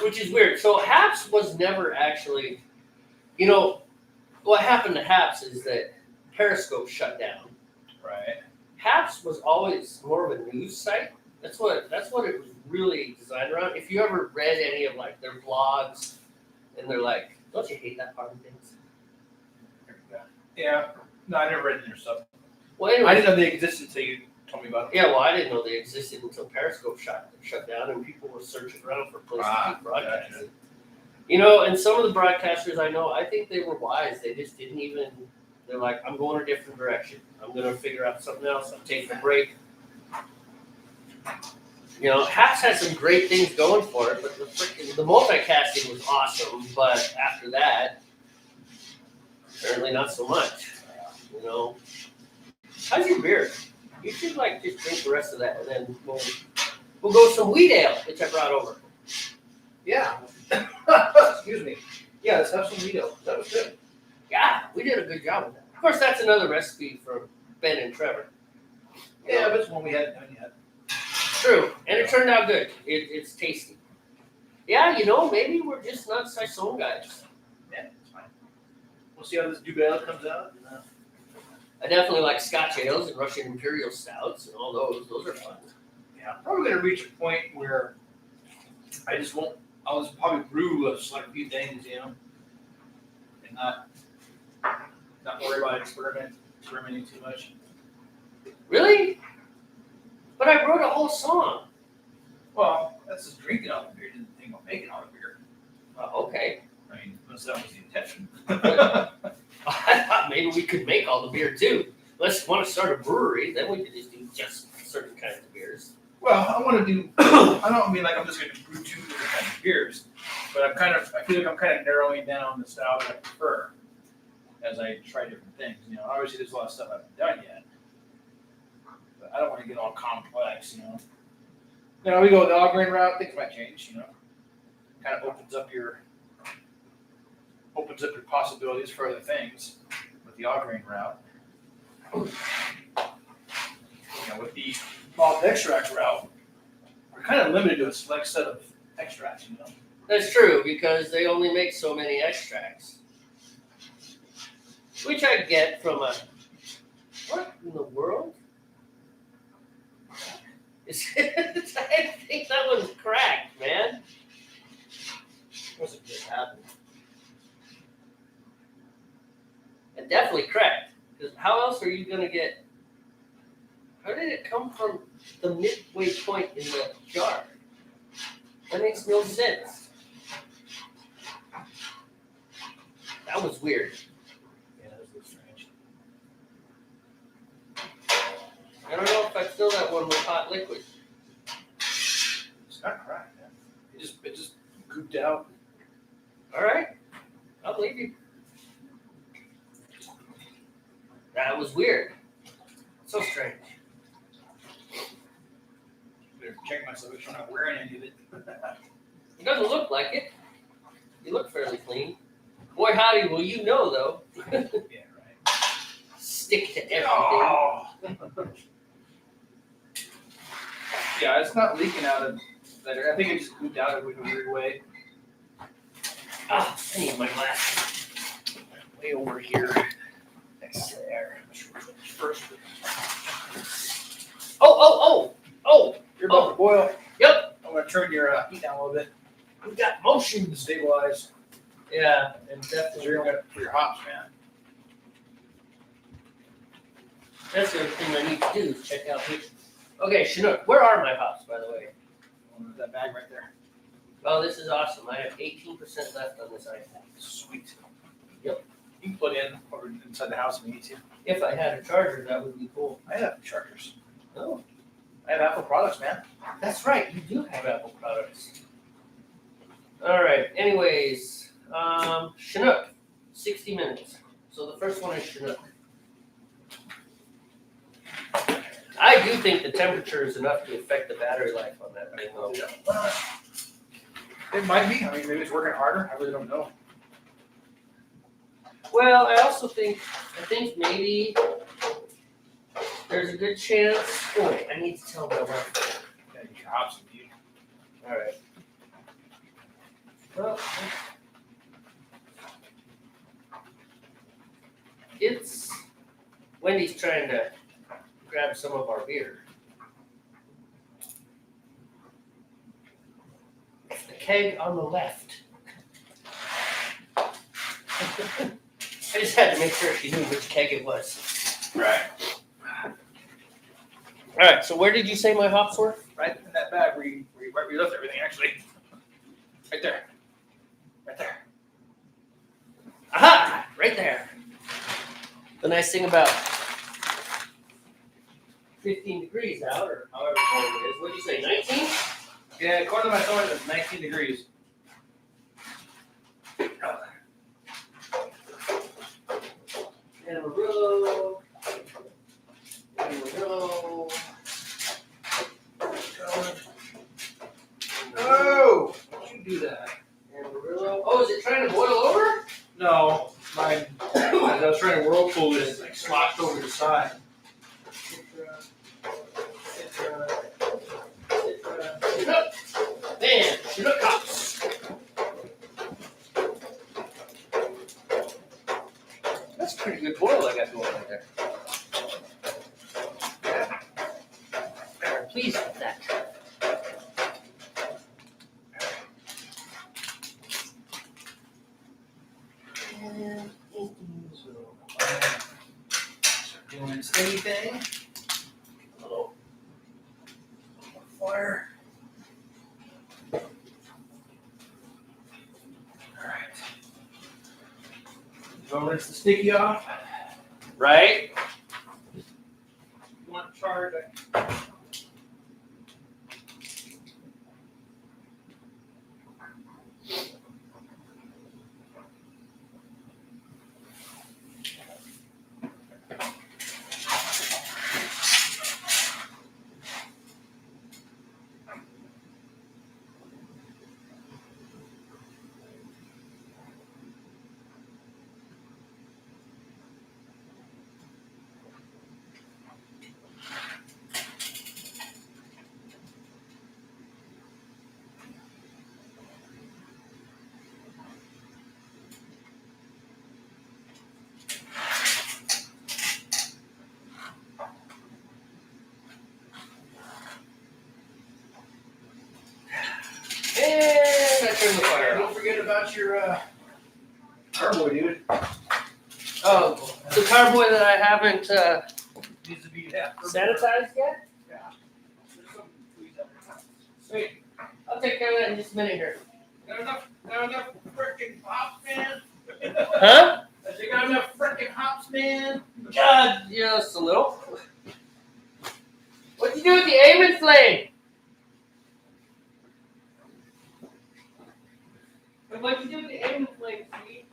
Which is weird. So Haps was never actually, what happened to Haps is that Periscope shut down. Right. Haps was always more of a news site. That's what it was really designed around. If you ever read any of like their blogs, and they're like, don't you hate that part of things? Yeah. No, I never read their stuff. Well, anyway, I didn't know they existed until you told me about. Yeah, well, I didn't know they existed until Periscope shut down, and people were searching around for places to keep broadcasting. Gotcha. You know, and some of the broadcasters I know, I think they were wise. They just didn't even. They're like, I'm going a different direction. I'm going to figure out something else. I'm taking a break. You know, Haps had some great things going for it, but the multicasting was awesome. But after that, apparently not so much. You know, how's your beer? You should like just drink the rest of that, and then we'll go some wheat ale, which I brought over. Yeah. Excuse me. Yeah, let's have some Vito. That was good. Yeah, we did a good job with that. Of course, that's another recipe for Ben and Trevor. Yeah, but it's one we hadn't done yet. True, and it turned out good. It's tasty. Yeah, you know, maybe we're just not Saison guys. Yeah, it's fine. We'll see how this Duvel comes out. I definitely like Scotch ales and Russian Imperial stouts and all those. Those are fun. Yeah, I'm probably gonna reach a point where I just won't. I'll just probably brew just like a few things, you know, and not worry about experimenting too much. Really? But I wrote a whole song. Well, that's just drinking all the beer. Didn't think about making all the beer. Okay. I mean, unless that was the intention. I thought maybe we could make all the beer too. Let's want to start a brewery, then we could just do just certain kinds of beers. Well, I want to do. I don't mean like I'm just going to brew 2 different kinds of beers, but I feel like I'm kind of narrowing down the style that I prefer as I try different things. You know, obviously there's a lot of stuff I haven't done yet, but I don't want to get all complex. You know, we go with the all grain route. Things might change. You know, kind of opens up your possibilities for other things with the all grain route. You know, with the malt extract route, we're kind of limited to a select set of extracts, you know. That's true, because they only make so many extracts. Which I get from a, what in the world? I think that one's cracked, man. What's it just happened? It definitely cracked. Because how else are you going to get, how did it come from the midway point in the jar? That makes no sense. That was weird. Yeah, that was a little strange. I don't know if I fill that one with hot liquid. It's not cracked, man. It just gooped out. All right, I'll believe you. That was weird. So strange. Better check myself, make sure I'm not wearing any of it. It doesn't look like it. You look fairly clean. Boy, howdy, will you know, though. Yeah, right. Stick to everything. Oh. Yeah, it's not leaking out of there. I think it just gooped out of it in a weird way. Ah, I need my glasses. Way over here. Next to there. First. Oh! You're about to boil. Yep, I'm gonna turn your heat down a little bit we got motion. to stabilize. Yeah, and Because definitely. you're gonna for your hops, man. That's the other thing I need to do is check out here. Okay, Chinook, where are my hops, by the way? That bag right there. Oh, this is awesome. I have 18% left on this iPad. Sweet. Yep. You can plug in over inside the house if you need to. If I had a charger, that would be cool. I have chargers. Oh, I have Apple products, man. that's right. You do have Apple products. All right. Anyways, Chinook, 60 minutes. So the first one is Chinook. I do think the temperature is enough to affect the battery life on that thing, though. It might be. I mean, maybe it's working harder. I really don't know. Well, I also think maybe there's a good chance. Oh, wait, I need to tell my wife. Gotta get your hops in you. All right. Well, it's Wendy's trying to grab some of our beer. It's the keg on the left. I just had to make sure she knew which keg it was. Right. All right. So where did you say my hops were? Right in that bag where you left everything, actually. Right there. Right there. Aha! Right there. The nice thing about 15 degrees out, or however cold it is. What did you say? 19? Yeah, according to my phone, it's 19 degrees. Amarillo. Oh! Don't you do that? Amarillo. Oh, is it trying to boil over? No, mine. As I was trying to whirlpool it, it like sloshed over the side. Chinook. Man, Chinook hops. That's a pretty good boil I got going on there. I'm pleased with that. And Doing steady thing. a little Fire. Alright. Go rinse the sticky off. right. You want to charge? And I turn the fire Don't off. forget about your carboy, dude. Oh, the carboy that I haven't Needs to be half. sanitized yet? Yeah. There's some tweeze out there. Sweet. I'll take care of that in just a minute here. Got enough freaking hops, man. Huh? Has you got enough freaking hops, man? God, just a little. What'd you do with the Amon flame? What'd you do with the Amon flame, sweet?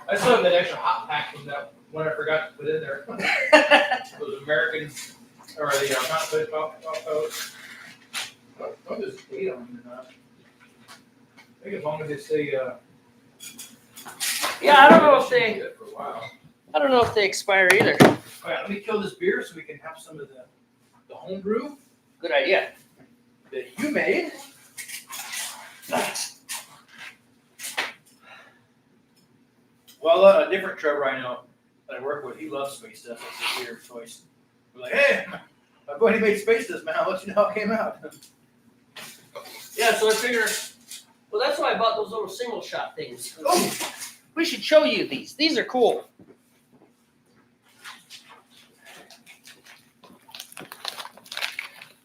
I still have that extra hot pack from that one I forgot to put in there. Those American, or the not put top coat. I'll just wait on them or not. I think as long as they say, Yeah, I don't know if they. good for a while. I don't know if they expire either. All right, let me kill this beer so we can have some of the home brew Good idea. that you made. Nice. Well, a different Trevor I know that I work with, he loves space stuff. That's his beer of choice. We're like, hey, my buddy made space dust, man. I'll let you know how it came out. Yeah, so I figure. Well, that's why I bought those little single shot things. Oh, we should show you these. These are cool.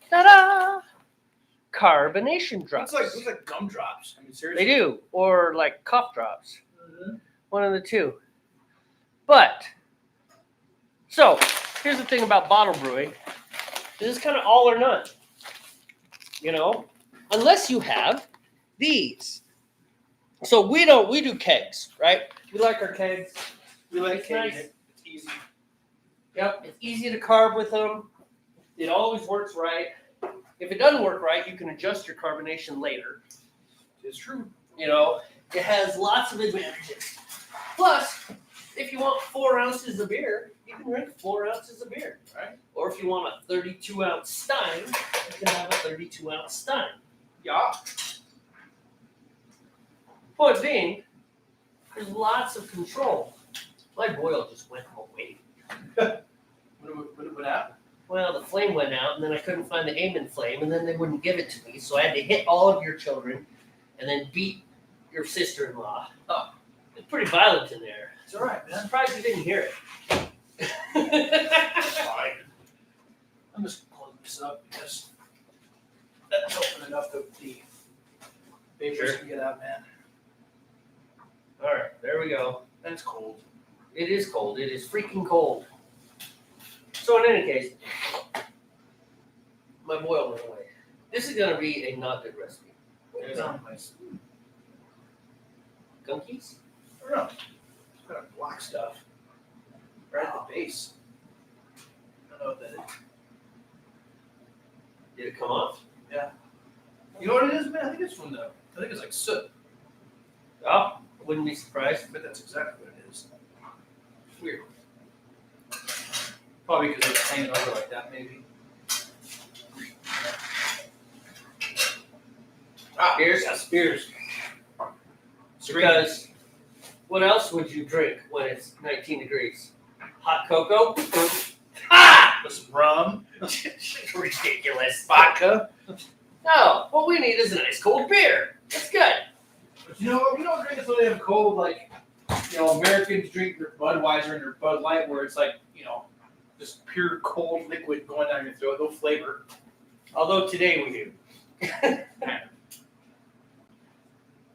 Ta-da! Carbonation drops. Looks like gumdrops. I mean, seriously. They do, or like cough drops. Mhm. One of the two. But, so, here's the thing about bottle brewing. This is kind of all or none. You know? Unless you have these. So we do kegs, right? We like our kegs. We like It's candy. nice. It's easy. Yep, it's easy to carb with them. It always works right. If it doesn't work right, you can adjust your carbonation later. It's true. You know, it has lots of advantages. Plus, if you want 4 ounces of beer, you can drink 4 ounces of beer, Right. Or if you want a 32-ounce stein, you can have a 32-ounce stein. Yeah. Point being, there's lots of control. My boil just went away. What happened? Well, the flame went out, and then I couldn't find the Amen flame, and then they wouldn't give it to me, so I had to hit all of your children, and then beat your sister-in-law. Oh. It's pretty violent in there. It's all right, I'm man. surprised you didn't hear it. Fine. I'm just closing this up because that's open enough that the vapors Sure. can get out, man. All right, there we go. And it's cold. It is cold. It is freaking cold. So in any case, my boil went away. This is gonna be a not good recipe. It sounds nice. Gunkies? I don't know. It's kind of black stuff right at the base. I don't know what that is. Did it come off? You know what it is, man? I think it's like soot. Oh, wouldn't be surprised. But that's exactly what it is. Weird. Probably because it's hanging over like that, maybe. Ah, Spears? Yeah, spears. Because what else would you drink when it's 19 degrees? Hot cocoa? Ah! With some rum. Ridiculous. Vodka. No, what we need is a nice cold beer. That's good. But you know what? We don't drink it so they have cold, like, Americans drink their Budweiser and their Bud Light where it's like, just pure cold liquid going down your throat, no flavor. Although today we do.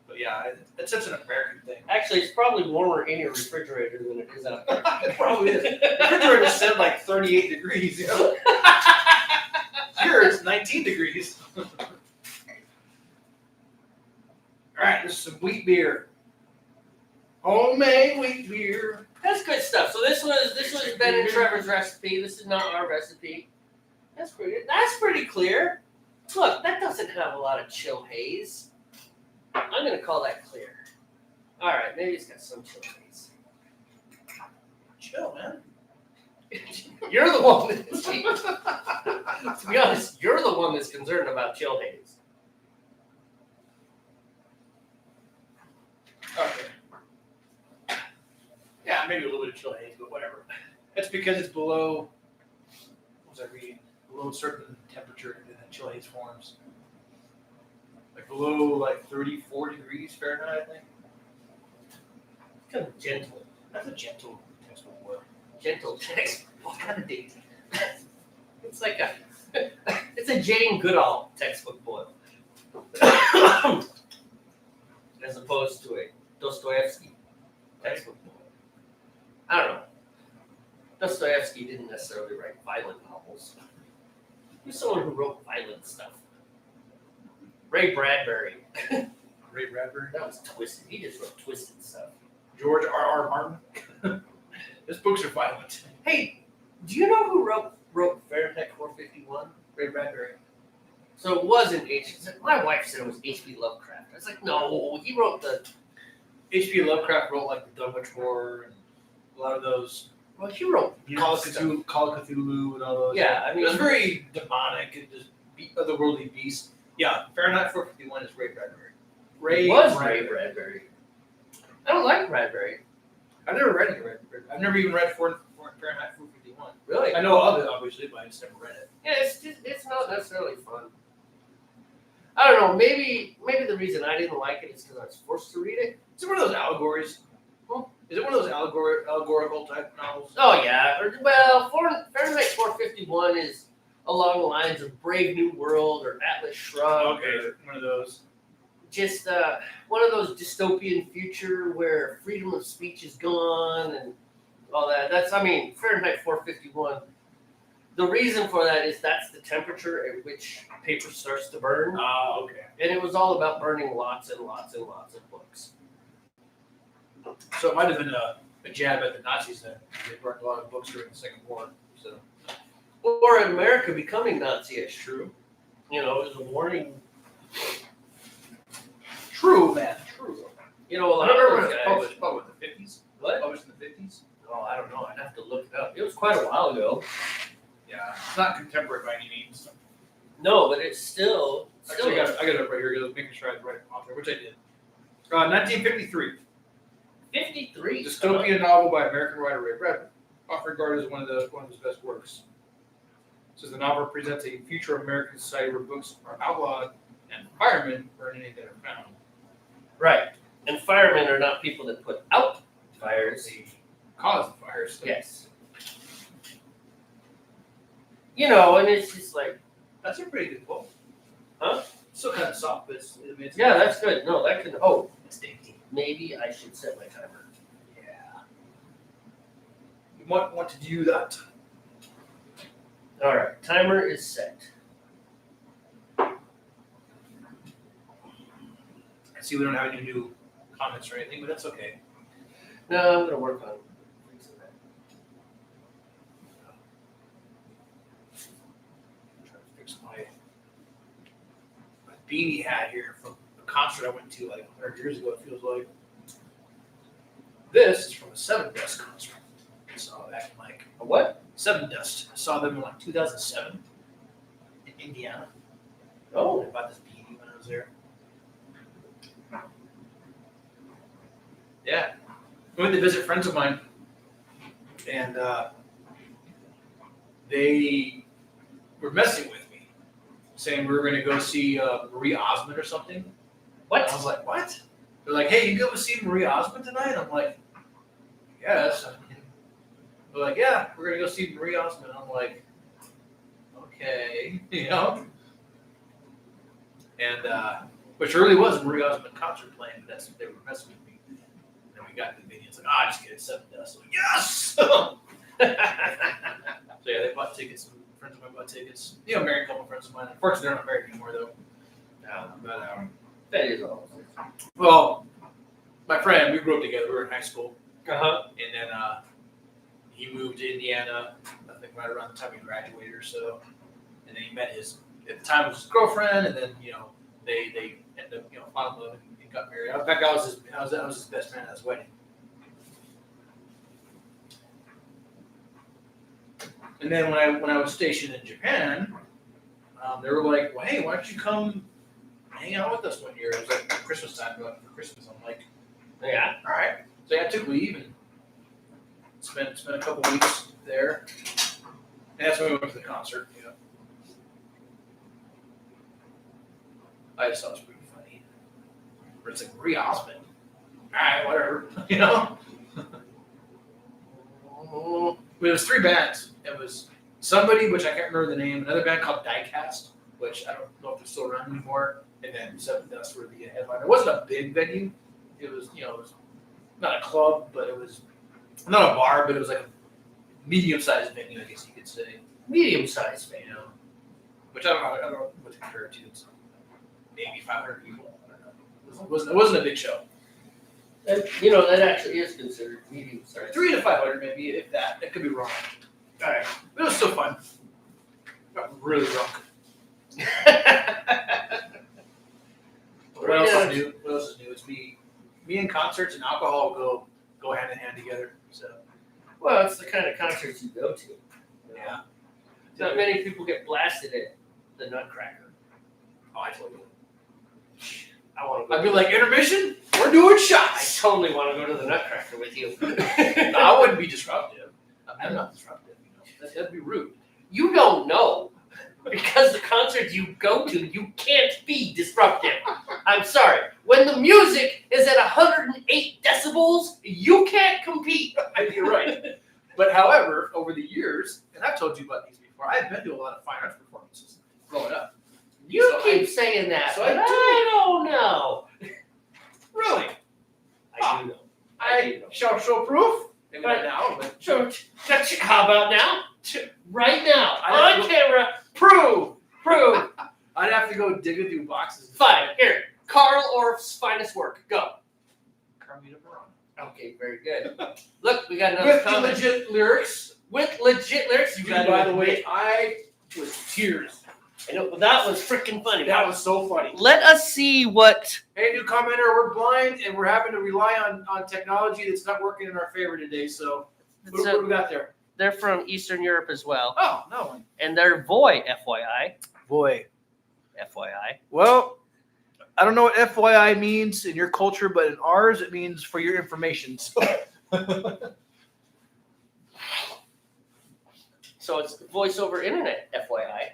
But yeah, it's such an American thing. Actually, it's probably warmer in your refrigerator than it is out there. It probably is. The refrigerator said like 38 degrees. Here it's 19 degrees. All right, this is some wheat beer. Homemade wheat beer. That's good stuff. So this was Ben and Trevor's recipe. This is not our recipe. That's pretty clear. Look, that doesn't have a lot of chill haze. I'm gonna call that clear. All right, maybe it's got some chill haze. Chill, man. You're the one that's, to be honest, you're the one that's concerned about chill haze. Okay. Yeah, maybe a little bit of chill haze, but whatever. That's because it's below, what was I reading? Below a certain temperature and then chill haze forms. Like below like 34 degrees Fahrenheit, I think. Kind of gentle. That's a gentle textbook word. Gentle text. What kind of date? It's like it's a Jane Goodall textbook boil. As opposed to a Dostoevsky textbook boil. I don't know. Dostoevsky didn't necessarily write violent novels. He was someone who wrote violent stuff. Ray Bradbury. Ray Bradbury. That was twisted. He just wrote twisted stuff. George R.R. Martin. His books are violent. Hey, do you know who wrote Fahrenheit 451? Ray Bradbury. So it wasn't my wife said it was H.P. Lovecraft. I was like, no, he wrote the. H.P. Lovecraft wrote like the Dunwich Horror and a lot of those. Well, he wrote Call of stuff. Cthulhu and all those. Yeah, I It mean, was very demonic and just otherworldly beasts. Yeah, Fahrenheit 451 is Ray Bradbury. Ray Bradbury. I don't like Bradbury. I've never read any Ray Bradbury. I've never even read Fahrenheit 451. Really? I know of it, obviously, but I just never read it. Yeah, it's not necessarily fun. I don't know. Maybe the reason I didn't like it is because I was forced to read it. Is it one of those allegories? Is it one of those allegorical type novels? Oh yeah. Well, Fahrenheit 451 is along the lines of Brave New World or Atlas Shrugged. Okay, one of those. Just one of those dystopian future where freedom of speech is gone and all that. Fahrenheit 451. The reason for that is that's the temperature at which paper starts to burn. Oh, okay. And it was all about burning lots and lots and lots of books. So it might have been a jab at the Nazis then. They burned a lot of books during the Second War. So Or America becoming Nazi-ish. true. You know, it was a warning. True, man. True. You know, a I lot remember of when those it was guys. published. Probably in the 50s. What? Published in the 50s. Oh, I don't know. I'd have to look it up. It was quite a while ago. Yeah. It's not contemporary by any means. No, but it's still. Actually, I got it up right here. Making sure I had the right author, which I did. 1953. 53. Dystopian novel by American writer Ray Bradbury, often regarded as one of his best works. It says the novel presents a future American society where books are outlawed and firemen burn anything that are found. Right. And firemen are not people that put out fires. They cause the fires. Yes. You know, and it's just like, That's a pretty good quote. Huh? Still kind of soft, but it's yeah, that's good. No, that can. Oh, it's dainty. maybe I should set my timer. Yeah. You might want to do that. All right, timer is set. I see we don't have any new comments or anything, but that's okay. No, I'm gonna work on fixing that. I'm trying to fix my beanie hat here from a concert I went to like 100 years ago, it feels like. This is from a Seven Dust concert. I saw back in like A what? Seven Dust. I saw them in like 2007 in Indiana. Oh, I bought this beanie when I was there. Yeah. I went to visit friends of mine, and they were messing with me, saying we were going to go see Marie Osmond or something. what? And I was like, what? They're like, hey, you go see Marie Osmond tonight? I'm like, yes. They're like, yeah, we're going to go see Marie Osmond. I'm like, okay, you know? And, which really was a Marie Osmond concert playing, but they were messing with me. And then we got to the video, it's like, just get it, Seven Dust. I'm like, yes! So yeah, they bought tickets. Friends of mine bought tickets. You know, married couple friends of mine. Unfortunately, they're not married anymore, though. That is all. Well, my friend, we grew up together. We were in high school. Uh-huh. And then he moved to Indiana, I think right around the time he graduated or so. And then he met at the time it was his girlfriend, and then, you know, they ended up, you know, falling in love and got married. In fact, I was his best man at his wedding. And then when I was stationed in Japan, they were like, well, hey, why don't you come hang out with us one year? It was like Christmas time, for Christmas. I'm like, Yeah. all right. So yeah, I took leave and spent a couple weeks there. And that's when we went to the concert. You know. I just thought it was pretty funny. But it's like Marie Osmond. All right, whatever. You know. But it was three bands. It was somebody, which I can't remember the name. Another band called Diecast, which I don't know if they're still around anymore. And then Seven Dust were the headliner. It wasn't a big venue. It was, you know, it was not a club, but it was not a bar, but it was like a medium-sized venue, I guess you could say. Medium-sized You know, which I don't know what to compare it to. It's maybe 500 people. I don't know. It wasn't a big show. That, you know, that actually is considered medium-sized. 300 to 500, maybe, if that. That could be wrong. All right. But it was still fun. Got really drunk. What else is new? What else is new? It's me and concerts and alcohol go hand in hand together. So Well, it's the kind of concerts you go to. yeah. Not many people get blasted at the Nutcracker. Oh, I told you. I want to go. I'd be like, intermission? We're doing I shots. totally want to go to the Nutcracker with you. No, I wouldn't be disruptive. I'm not disruptive. You know, that'd be rude. You don't know. Because the concerts you go to, you can't be disruptive. I'm sorry. When the music is at 108 decibels, you can't compete. You're right. But however, over the years, and I've told you about these before, I've been to a lot of fine arts performances growing up. You So keep saying that, so but I I don't know. Really? I do know. I shall show proof. Maybe not now, but So, how about now? Right now, I on don't- camera, prove. I'd have to go digging through boxes. Fine, here. Carl Orff's finest work. Go. Carmina Burana. Okay, very good. Look, we got another With the comment. legit lyrics. With legit lyrics. You Dude, got by the way, I was tears I know, but that was freaking funny. That was so funny. Let us see what. Hey, new commenter, we're blind and we're having to rely on technology that's not working in our favor today. So, what do we got there? They're from Eastern Europe as well. Oh, no. And they're Voy, FYI. Boy. FYI. Well, I don't know what FYI means in your culture, but in ours, it means for your information. So. So it's voice over internet, FYI.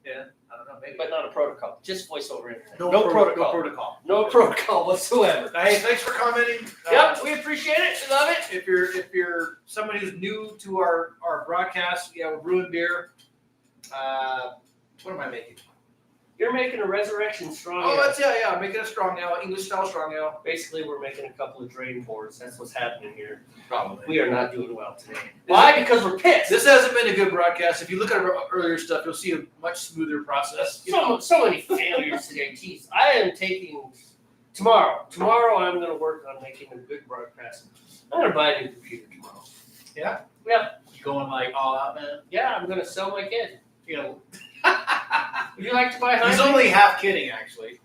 Yeah, I don't know, maybe. But not a protocol. Just voice over internet. No protocol. No protocol. No protocol whatsoever. Hey, thanks for commenting. Yep, we appreciate it. We love it. If you're somebody who's new to our broadcast, yeah, we're brewing beer. What am I making? You're making a resurrection strong Oh, ale. that's yeah. I'm making a strong ale, English style strong ale. Basically, we're making a couple of drain boards. That's what's happening here. Probably. We are not doing well today. Why? Because we're pissed. This hasn't been a good broadcast. If you look at our earlier stuff, you'll see a much smoother process. So many failures today. Jeez, I am taking tomorrow. Tomorrow, I'm going to work on making a good broadcast. I'm going to buy a new computer tomorrow. Yeah? Yeah. You going like all out, man? Yeah, I'm going to sell my kid. You know. Would you like to buy a He's Hyundai? only half kidding, actually.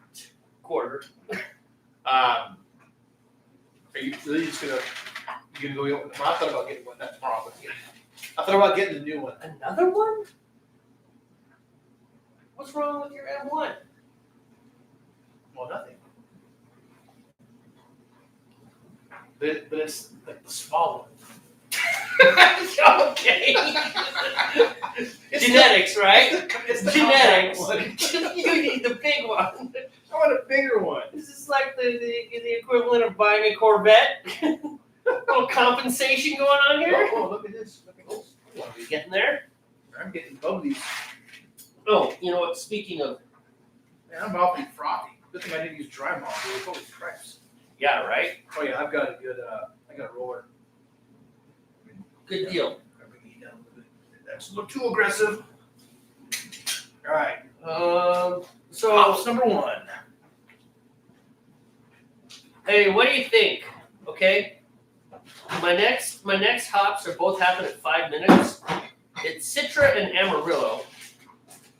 Quarter. Are you really just gonna go? Well, I thought about getting one that tomorrow, but I thought about getting the new one. Another one? What's wrong with your M1? Well, nothing. But it's like the small one. Okay. Genetics, right? It's the Genetics. compact one. You need the big one. I want a bigger one. This is like the equivalent of buying a Corvette. Little compensation going on here. Oh, look at this. Look at this. Are we getting there? I'm getting bubblies. Oh, you know what? Speaking of, Man, I'm awfully frothy. Good thing I didn't use dry malt. Holy cripes. yeah, right. Oh yeah, I've got a good. I got a roller. Good deal. That's a little too aggressive. All right. So, Hops number one. hey, what do you think? Okay. My next hops are both happen at 5 minutes. It's Citra and Amarillo.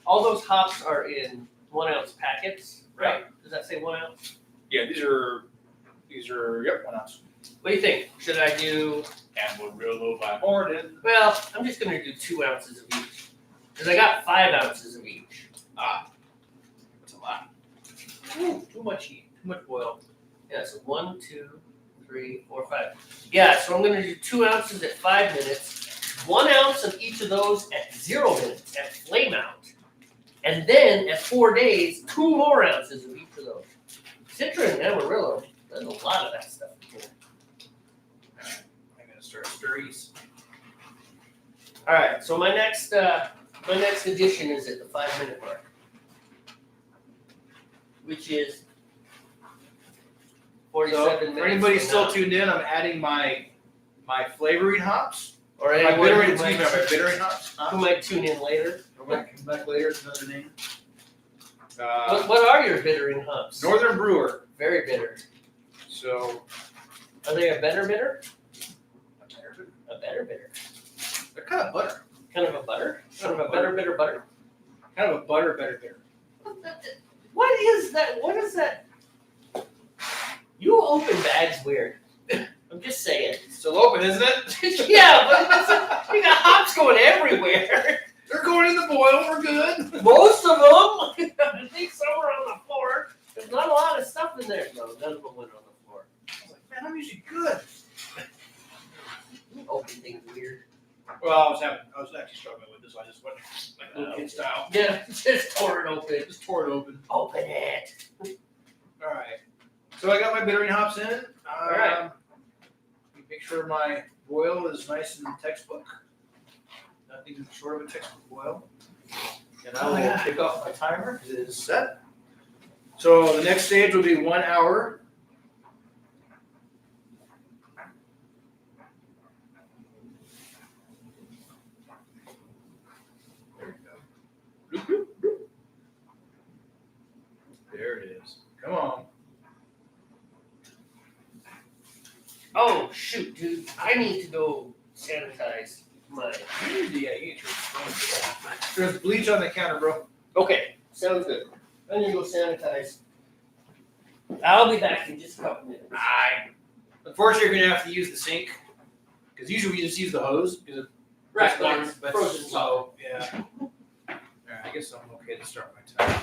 All those hops are in 1 ounce packets, right? Does that say 1 ounce? Yeah, these are yep, 1 ounce. What do you think? Should I do? Amarillo by Morton. Well, I'm just gonna do 2 ounces of each because I got 5 ounces of each. That's a lot. Ooh, too much heat, too much boil. Yeah, so 1, 2, 3, 4, 5. Yeah, so I'm gonna do 2 ounces at 5 minutes, 1 ounce of each of those at 0 minutes at flame out, and then at 4 days, 2 more ounces of each of those. Citra and Amarillo, there's a lot of that stuff in here. I'm gonna start stirries. All right, so my next edition is at the 5 minute mark, which is 47 So minutes. for anybody from still now. tuned in, I'm adding my flavoring hops. Or My anyone bittering, who excuse me, might, my bittering hops. who might tune in later. We're gonna come back later. It's another name. What are your bittering hops? Northern Brewer. Very bitter. So Are they a better bitter? A better bitter. they're kind of butter. Kind of a butter? Kind of a better bitter butter? Kind of a butter, better bitter. What is that? What is that? You open bags weird. I'm just saying. Still open, isn't it? Yeah, but we got hops going everywhere. They're going in the boil. We're good. Most of them. I think some are on the floor. There's not a lot of stuff in there. No, none of them went on the floor. I was like, man, I'm usually good. You open things weird. Well, I was actually struggling with this. I just went like little kid style. Yeah, just pour it open. Just tore it open. Open it. All right. So I got my bittering hops in. All right. Make sure my boil is nice and textbook. Nothing short of a textbook boil. And I will kick off my timer because it is set. So the next stage will be 1 hour. There we go. There it is. Come on. Oh shoot, dude! I need to go sanitize my. Yeah, you get your phone. There's bleach on the counter, bro. Okay, sounds good. I'm gonna go sanitize. I'll be back in just a couple minutes. Unfortunately, you're gonna have to use the sink because usually we just use the hose because Right, it's water, not that's frozen slow. Yeah. All right, I guess I'm okay to start my time.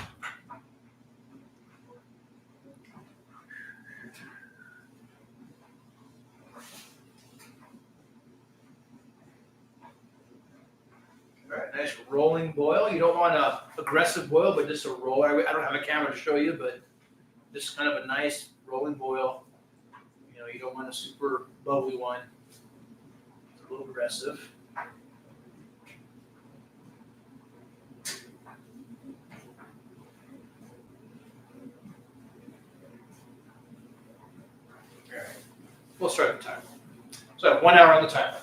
All right, nice rolling boil. You don't want a aggressive boil, but just a roll. I don't have a camera to show you, but just kind of a nice rolling boil. You know, you don't want a super bubbly one. It's a little aggressive. All right, we'll start the timer. So I have 1 hour on the timer.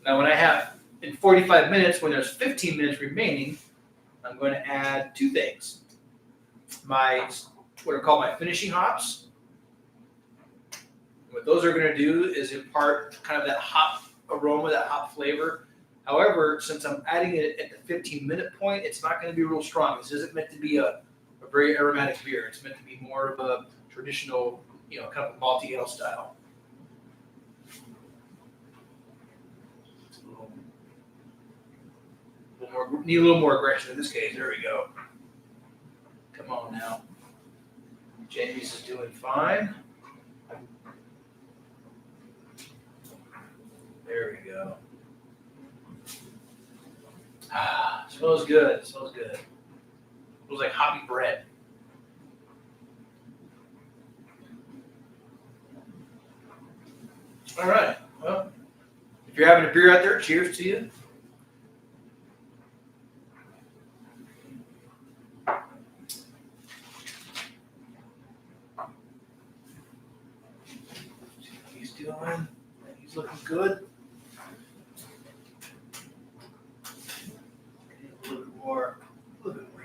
Now, when I have in 45 minutes, when there's 15 minutes remaining, I'm going to add two things. What are called my finishing hops. What those are going to do is impart kind of that hop aroma, that hop flavor. However, since I'm adding it at the 15-minute point, it's not going to be real strong. This isn't meant to be a very aromatic beer. It's meant to be more of a traditional, kind of a malty ale style. Need a little more aggression in this case. There we go. Come on now. Jamie's is doing fine. There we go. Smells good. Smells good. Smells like hoppy bread. All right. Well, if you're having a beer out there, cheers to you. See what he's doing. He's looking good. A little bit more. A little bit more.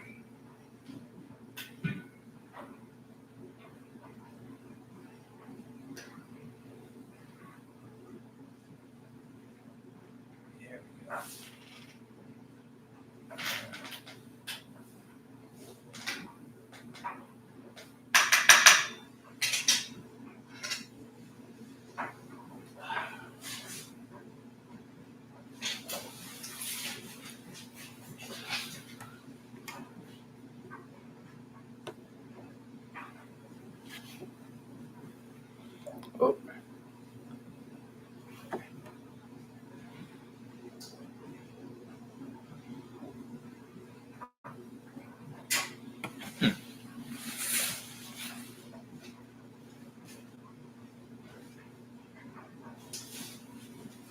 There we go. Oh.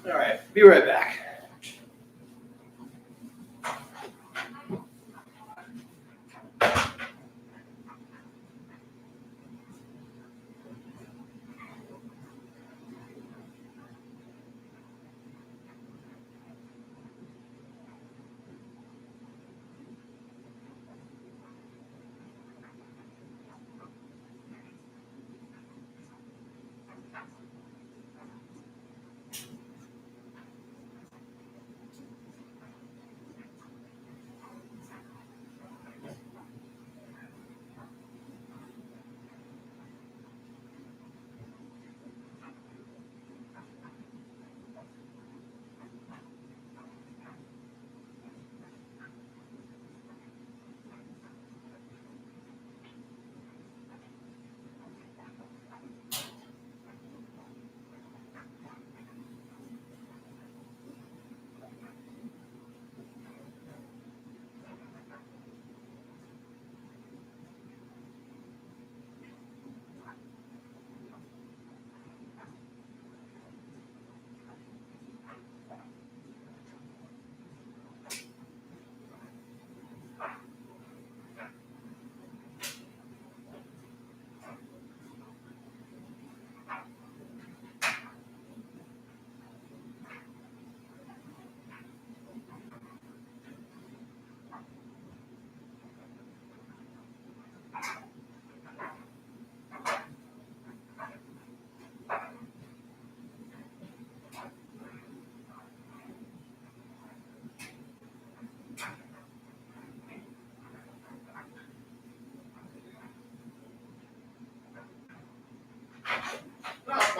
All right, be right back.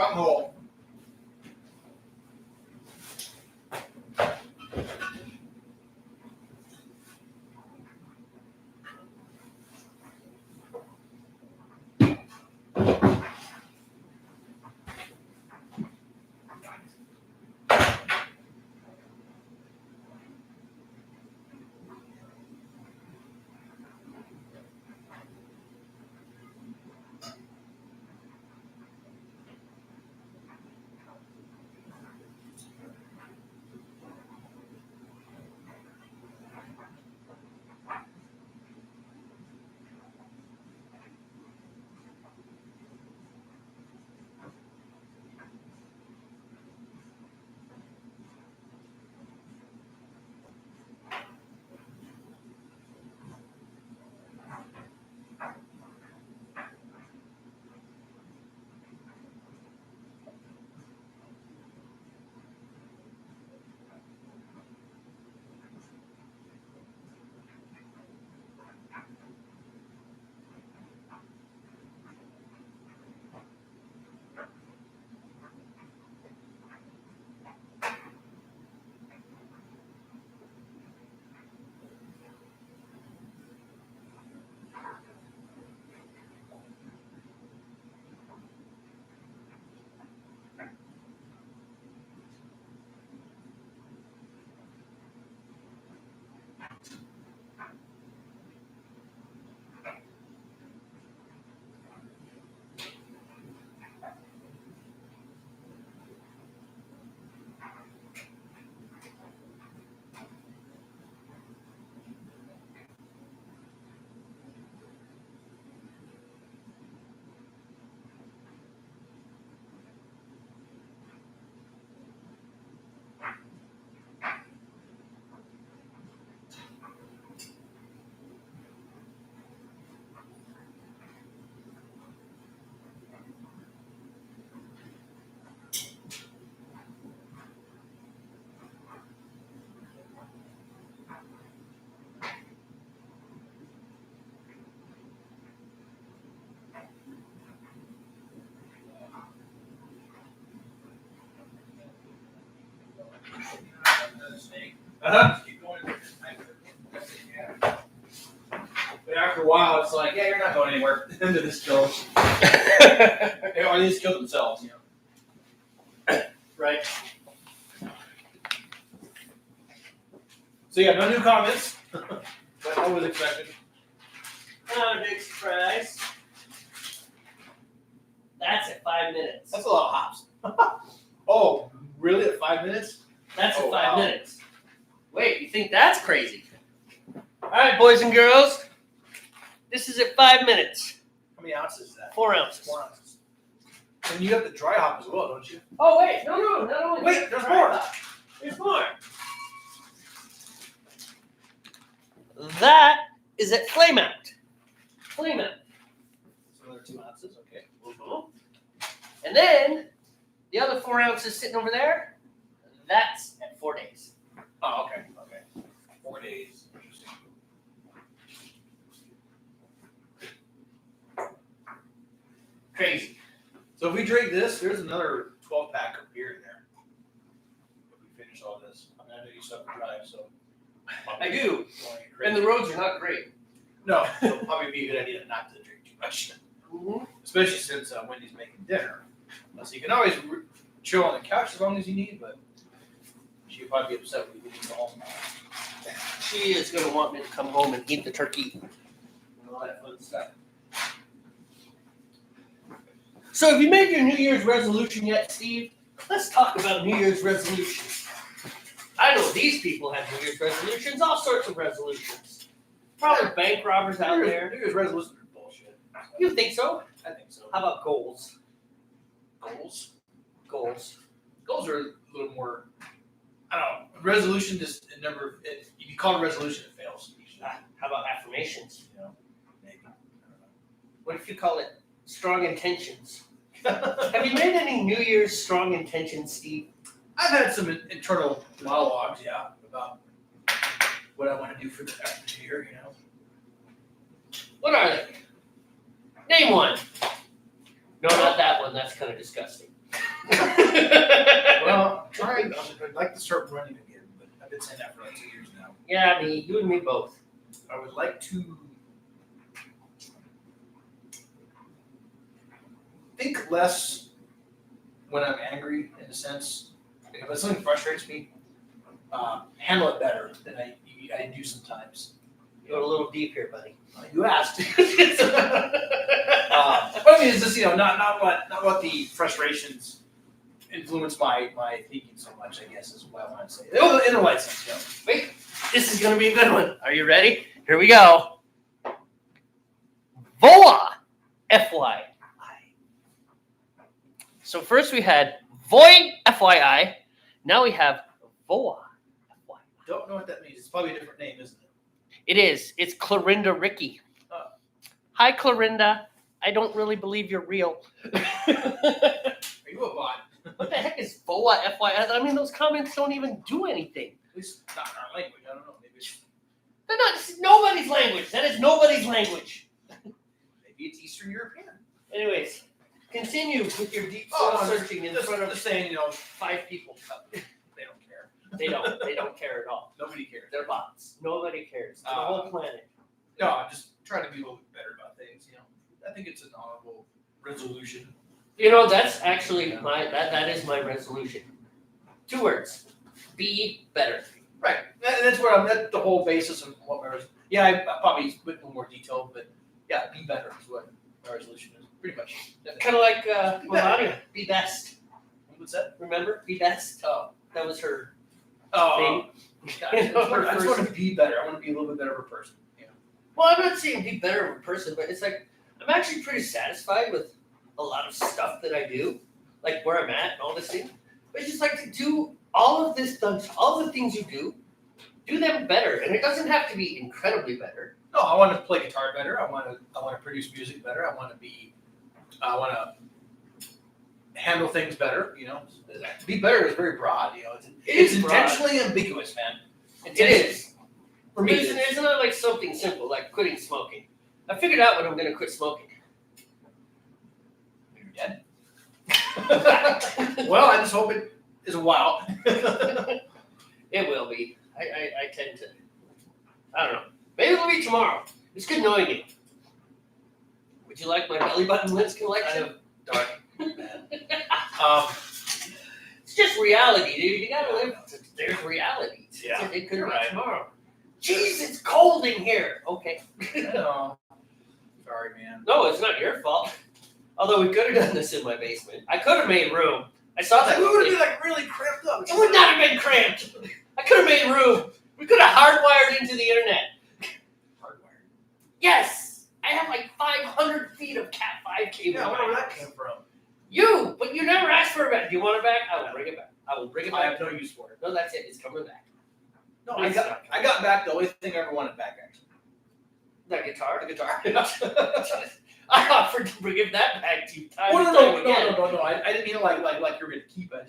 hole. Keep going. But after a while, it's like, yeah, you're not going anywhere. Into this kill. Or they just kill themselves, you know. Right. So yeah, no new comments. But I was expecting. Not a big surprise. That's at 5 minutes. That's a lot of hops. Oh, really? At 5 minutes? That's at Oh, 5 wow. minutes. Wait, you think that's crazy? All right, boys and girls. This is at 5 minutes. How many ounces is that? 4 ounces. 4 ounces. And you have the dry hop as well, don't you? Oh, wait. No. Not only Wait, there's more. There's more. That is at flame out. Flame out. So another 2 ounces, okay. And then the other 4 ounces sitting over there, that's at 4 days. Oh, okay. 4 days. Interesting. Crazy. So if we drink this, there's another 12-pack of beer in there. If we finish all this. I mean, I know you still have to drive, so. I do. And the roads are not great. No, it'll probably be a good idea not to drink too much. Mm-hmm. Especially since Wendy's making dinner. So you can always chill on the couch as long as you need, but she'll probably be upset when you get home. She is going to want me to come home and eat the turkey and all that fun stuff. So have you made your New Year's resolution yet, Steve? Let's talk about New Year's resolutions. I know these people have New Year's resolutions, all sorts of resolutions. Probably bank robbers out there. New Year's resolutions are bullshit. You think so? I think so. How about goals? Goals? Goals. Goals are a little more, I don't know. Resolution just, if you call it a resolution, it fails. Usually. How about affirmations? You know, maybe. I don't know. What if you call it strong intentions? Have you made any New Year's strong intentions, Steve? I've had some internal monologues, yeah, about what I want to do for the next year, you know. What are they? Name one. No, not that one. That's kind of disgusting. Well, I'd like to start running again, but I've been saying that for like 2 years now. Yeah, you and me both. I would like to think less when I'm angry, in a sense. If something frustrates me, handle it better than I do sometimes. You're a little deep here, buddy. You asked. But I mean, it's just not what the frustrations influence my thinking so much. I guess is what I want to say. In the right sense, Wait, this is gonna be a good one. Are you ready? Here we go. VOA, FYI. So first we had void, FYI. Now we have VOA, FYI. Don't know what that means. It's probably a different name, isn't it? It is. It's Clorinda Ricky. Oh. Hi, Clorinda. I don't really believe you're real. Are you a bot? What the heck is VOA, FYI? I mean, those comments don't even do anything. At least not in our language. I don't know. Maybe They're not. This is nobody's language. That is nobody's language. it's Eastern European. Anyways, continue with your deep Oh, soul searching in front of just saying, 5 people. they don't care. They don't. They don't care at all. Nobody cares. They're bots. Nobody cares. The whole planet. No, I'm just trying to be a little bit better about things. I think it's an honorable resolution. You know, that's actually that is my resolution. 2 words. Be better. Right. That's the whole basis of what my resolution. Yeah, I probably went in more detail, but yeah, be better is what my resolution is. Pretty much. Kind of like Melania. Be best. What's that? Remember? Be best. Oh. That was her Oh. thing. I just want to be better. I want to be a little bit better of a person. Well, I'm not saying be better of a person, but it's like I'm actually pretty satisfied with a lot of stuff that I do, like where I'm at and all this thing. But it's just like to do all of this, all the things you do them better, and it doesn't have to be incredibly better. No, I want to play guitar better. I want to produce music better. I want to handle things better. Be better is very broad. It's is broad. intentionally ambiguous, man. It is. For me, it is. It's not like something simple, like quitting smoking. I figured out when I'm going to quit smoking. You're dead. Well, I just hope it is a while. It will be. I tend to. I don't know. Maybe it'll be tomorrow. It's good knowing you. Would you like my belly button list collection? Dark. Man. It's just reality, dude. You gotta live. There's reality. Yeah, It could be you're right. tomorrow. Jeez, it's cold in here. Okay. No. Sorry, man. No, it's not your fault. Although we could have done this in my basement. I could have made room. I saw that. We would have been like really cramped up. It would not have been cramped. I could have made room. We could have hardwired into the internet. Hardwired. Yes! I have like 500 feet of Cat 5 cable. Yeah, I in wonder my where that house. came from. You! But you never asked for it back. Do you want it back? I will bring it back. I will bring it I back. have no use for it. No, that's it. It's coming back. No, I got back the only thing I ever wanted back, actually. The guitar? The guitar. I offered to bring that back to you time Oh, and no. time again. I didn't mean like you're gonna keep it.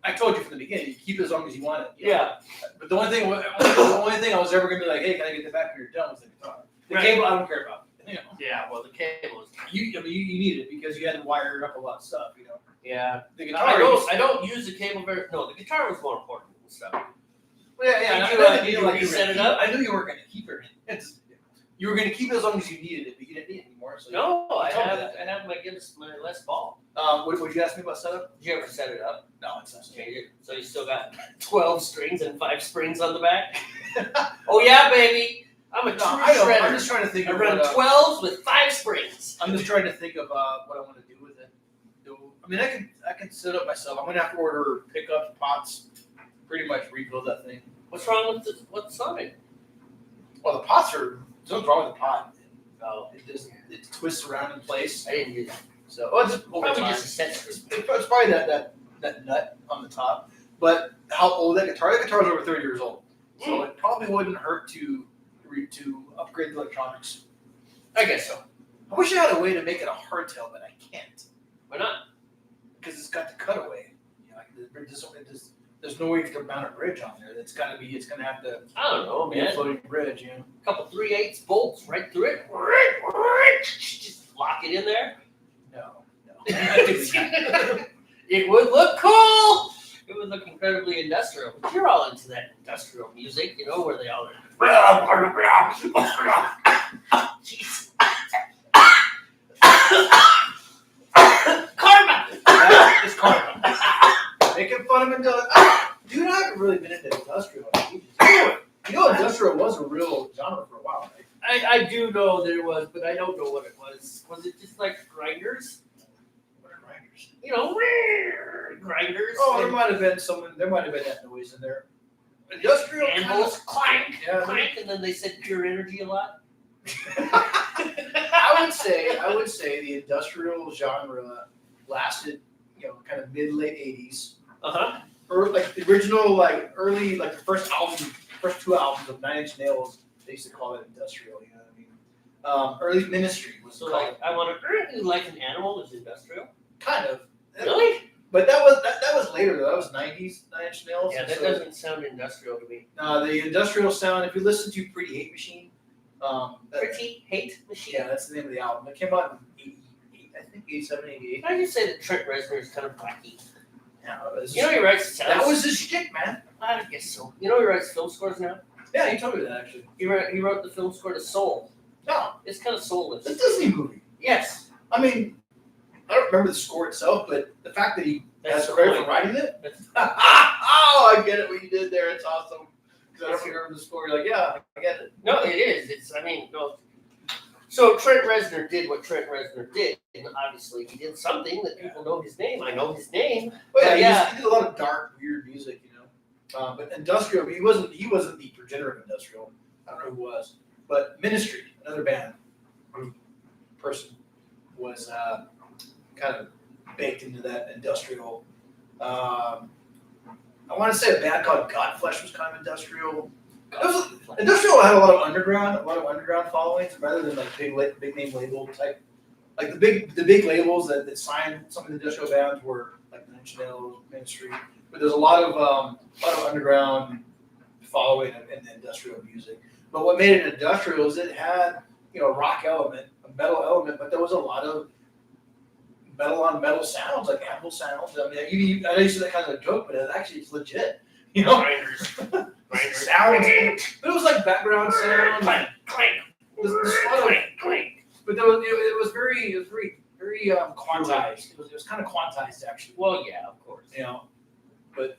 I told you from the beginning, you keep it as long as you want it. Yeah. But the only thing I was ever gonna be like, hey, can I get the back when you're done with the guitar? The Right. cable I don't care about. Yeah, well, the cable is. You need it because you had to wire up a lot of stuff. Yeah. The I guitar. don't use the cable very. No, the guitar was more important than stuff. Yeah. Did you reset it up? I knew you weren't gonna keep it. You were gonna keep it as long as you needed it, but you didn't need it anymore. So No, I told me have that. my Les Paul. What would you ask me about setup? Did you ever set it up? No, it's not. So you still got 12 strings and 5 springs on the back? Oh yeah, baby. I'm a true I don't. shredder. I'm just trying to think I of run what, 12s with 5 springs. I'm just trying to think of what I want to do with it. I mean, I can set up myself. I'm gonna have to order pickups, pots, pretty much rebuild that thing. What's wrong with what's on it? Well, the pots are. There's nothing wrong with the pot. Oh, It twists around in place. I didn't do that. So it's just over Probably time. just a set It's screw. probably that nut on the top. But how old that guitar? That guitar is over 30 years old. So it probably wouldn't hurt to upgrade the electronics. I guess so. I wish I had a way to make it a hardtail, but I can't Why not? because it's got the cutaway. There's no way to mount a bridge on there. It's gonna have to I don't know, be a man. floating bridge. A couple 3/8 bolts right through it. Just lock it in there. No. It would look cool. It would look incredibly industrial. But you're all into that industrial music, you know, where they all are. Jeez. Karma. It's karma. Making fun of industrial. Dude, I haven't really been into industrial. You know, industrial was a real genre for a while, right? I do know that it was, but I don't know what it was. Was it just like grinders? What are grinders? You know, grinders. Oh, there might have been that noise in there. Industrial anvils, clank, Yeah. clank, and then they said pure energy a lot. I would say the industrial genre lasted, kind of mid-late 80s. Or like the original, early, the first two albums of Nine Inch Nails, they used to call it industrial, you know what I mean? Early Ministry was So called, I want to earn you like an animal is industrial. kind of. Really? But that was later though. That was 90s Nine Inch Nails. Yeah, that so, doesn't sound industrial to me. the industrial sound. If you listen to Pretty Hate Machine, Pretty Hate Machine. yeah, that's the name of the album. It came out in 88, I think 87, 88. Can I just say that Trent Reznor is kind of wacky? Yeah, You know he writes sounds. that was his shtick, man. I guess so. You know he writes film scores now. Yeah, he told me that actually. He wrote the film score to Soul. No, It's kind of soulless. it's a Disney movie. Yes. I mean, I don't remember the score itself, but the fact that he That's has the credit point. for writing it. That's- Oh, I get it. What you did there, it's awesome. Because I don't remember the score. You're like, yeah, I get it. No, it is. No. So Trent Reznor did what Trent Reznor did, and obviously he did something that people know his name. I know his name. Well, But yeah, he did a lot of dark, weird music, but industrial. He wasn't the progenitor of industrial. I don't know who was, but Ministry, another band, person, was kind of baked into that industrial. I want to say a band called Godflesh was kind of industrial. Industrial had a lot of underground followings rather than big name label type. Like the big labels that signed some of the industrial bands were like Nine Inch Nails, Ministry, but there's a lot of underground following in the industrial music. But what made it industrial is it had a rock element, a metal element, but there was a lot of metal on metal sounds, like anvil sounds. I mean, I know you said that kind of a joke, but it's legit. Grinders. Sounds, but it was like background sound. Clank, clank, clank, clank. But it was very quantized. It was kind of quantized actually. Well, yeah, of course. But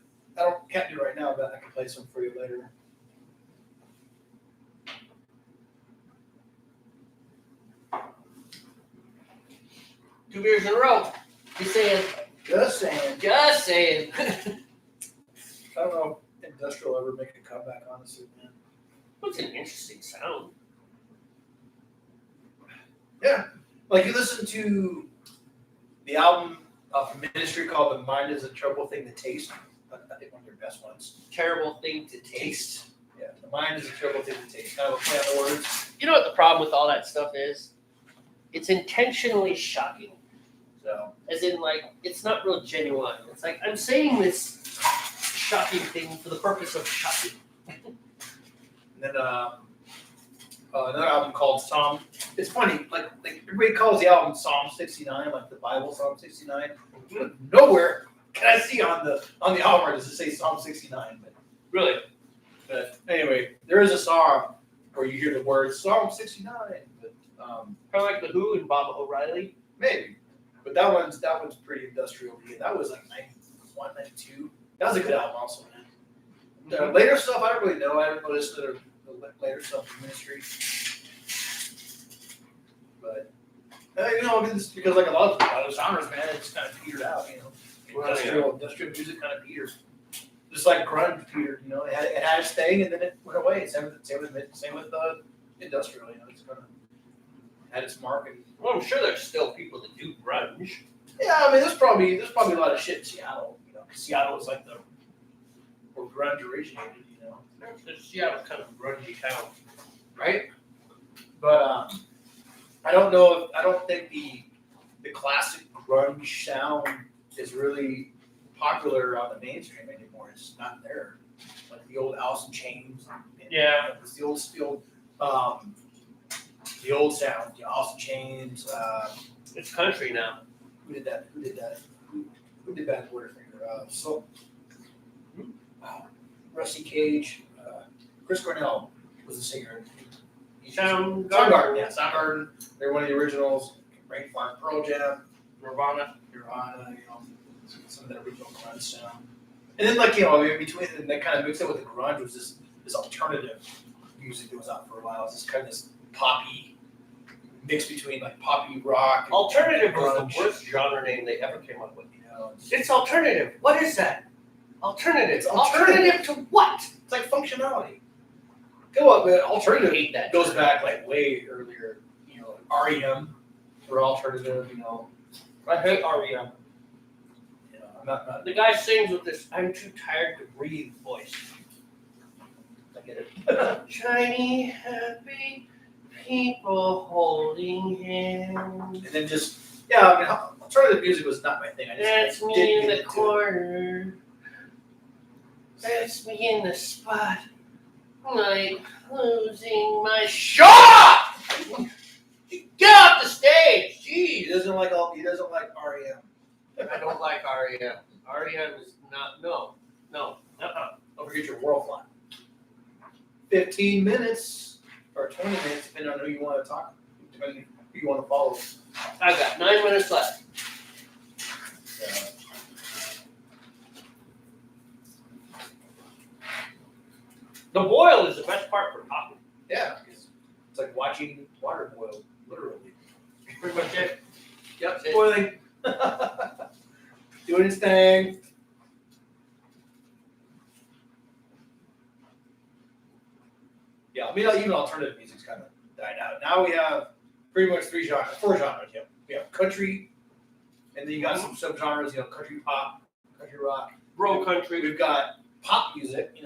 can't do it right now. But I can play some for you later. Two beers in a row. Just saying. Just saying. Just saying. I don't know if industrial ever make a comeback. Honestly, man. What's an interesting sound? Yeah, like you listen to the album from Ministry called "The Mind Is a Terrible Thing to Taste." I think one of their best ones. Terrible thing to taste. Yeah, the mind is a terrible thing to taste. Kind of a play on the words. You know what the problem with all that stuff is? It's intentionally shocking. So As in, it's not real genuine. It's like, I'm saying this shocking thing for the purpose of shocking. and then another album called Psalm. It's funny, like everybody calls the album Psalm 69, like the Bible Psalm 69. But nowhere can I see on the album art does it say Psalm 69. But Really? anyway, there is a song where you hear the words Psalm 69. But Kind of like The Who and Bob O'Reilly. maybe. But that one's pretty industrial. Yeah, that was like 91, 92. That was a good album also, man. The later stuff, I don't really know. I haven't listened to the later stuff from Ministry. But, it's because like a lot of genres, man, it's kind of petered out, Industrial music kind of petered. Just like grunge petered, it had its thing and then it went away. Same with industrial, it's kind of had its mark. Well, I'm sure there's still people that do grunge. Yeah, I mean, there's probably a lot of shit in Seattle, because Seattle was like where grunge originated, Seattle's kind of a grungy town. right? But I don't think the classic grunge sound is really popular on the mainstream anymore. It's not there. Like the old Alice in Chains. Yeah. It's the old sound. Alice in Chains. It's country now. Who did that? Who did Bad Borderfinger? Rusty Cage. Chris Cornell was the singer. Soundgarden. Yeah, Soundgarden. They're one of the originals. Rain Farm, Pearl Jam, Nirvana. Some of that original grunge sound. And then, like, in between, and that kind of mixed up with the grunge was this alternative music that was out for a while. It was this kind of this poppy mix between like poppy rock. And Alternative was grunge. the worst genre name they ever came up with. It's It's alternative. What is that? Alternative. It's alternative. Alternative to what? like functionality. Go up, but I alternative hate that. goes back like way earlier. REM for alternative. I hate REM. I'm not. The guy sings with this "I'm too tired to breathe" voice. I get it. Shiny, happy people holding hands. And then just alternative music was not my thing. I That's just me didn't in get the into it. corner. That's me in the spot. Like losing my shot. Get off the stage, He jeez. doesn't like REM. I don't like REM. REM is not no. Don't forget your world flat. 15 minutes or 20 minutes, depending on who you want to talk, depending on who you want to follow. I've got 9 minutes left. The boil is the best part for talking. Yeah, it's like watching water boil, literally. Pretty much it. Yep, That's it. boiling. Doing its thing. Yeah, I mean, even alternative music's kind of died out. Now we have pretty much four genres. Yeah, we have country, and then you got some subgenres. Country pop, country rock. Bro country. We've got pop music.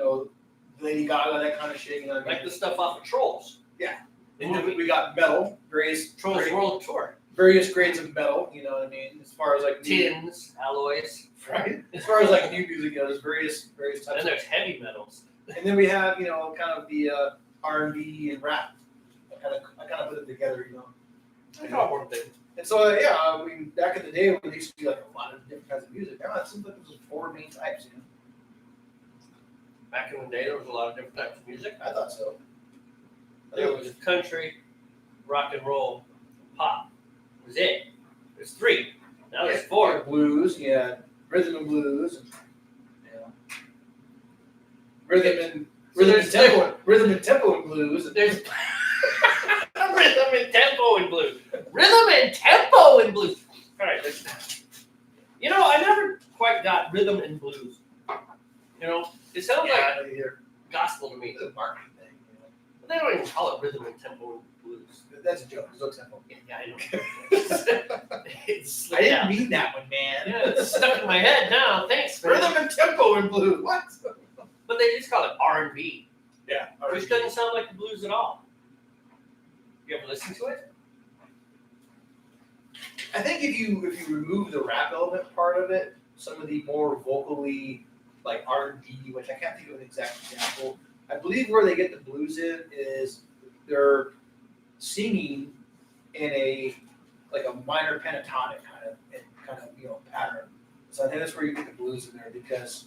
Lady Gaga, that kind of shit. Like the stuff off of Trolls. And then we got metal, Trolls World Tour. various grades of metal. You know what I mean? As far as like Tins, alloys. right? As far as like new music goes, various types. And then there's heavy metals. And then we have kind of the R&B and rap. I kind of put it together, That's all one thing. And so I mean, back in the day when there used to be like a lot of different kinds of music, now it seems like there's four main types. Back in the day, there was a lot of different types of music. I thought so. There was country, rock and roll, pop. That was it. There's 3. Now there's 4. Blues, rhythm and blues, and, rhythm and tempo and blues. There's rhythm and tempo and blues. Rhythm and tempo and blues. All right, I never quite got rhythm and blues. It sounds like gospel to me. It's a marketing thing. But they don't even call it rhythm and tempo and blues. That's a joke. There's no tempo. Yeah, I know. It's I didn't mean that one, man. Yeah, it's stuck in my head now. Thanks, man. Rhythm and tempo and blues. What? But they just call it R&B, Yeah. which doesn't sound like the blues at all. You ever listen to it? I think if you remove the rap element part of it, some of the more vocally like R&B, which I can't think of an exact example. I believe where they get the blues in is they're singing in a minor pentatonic kind of pattern. So I think that's where you get the blues in there because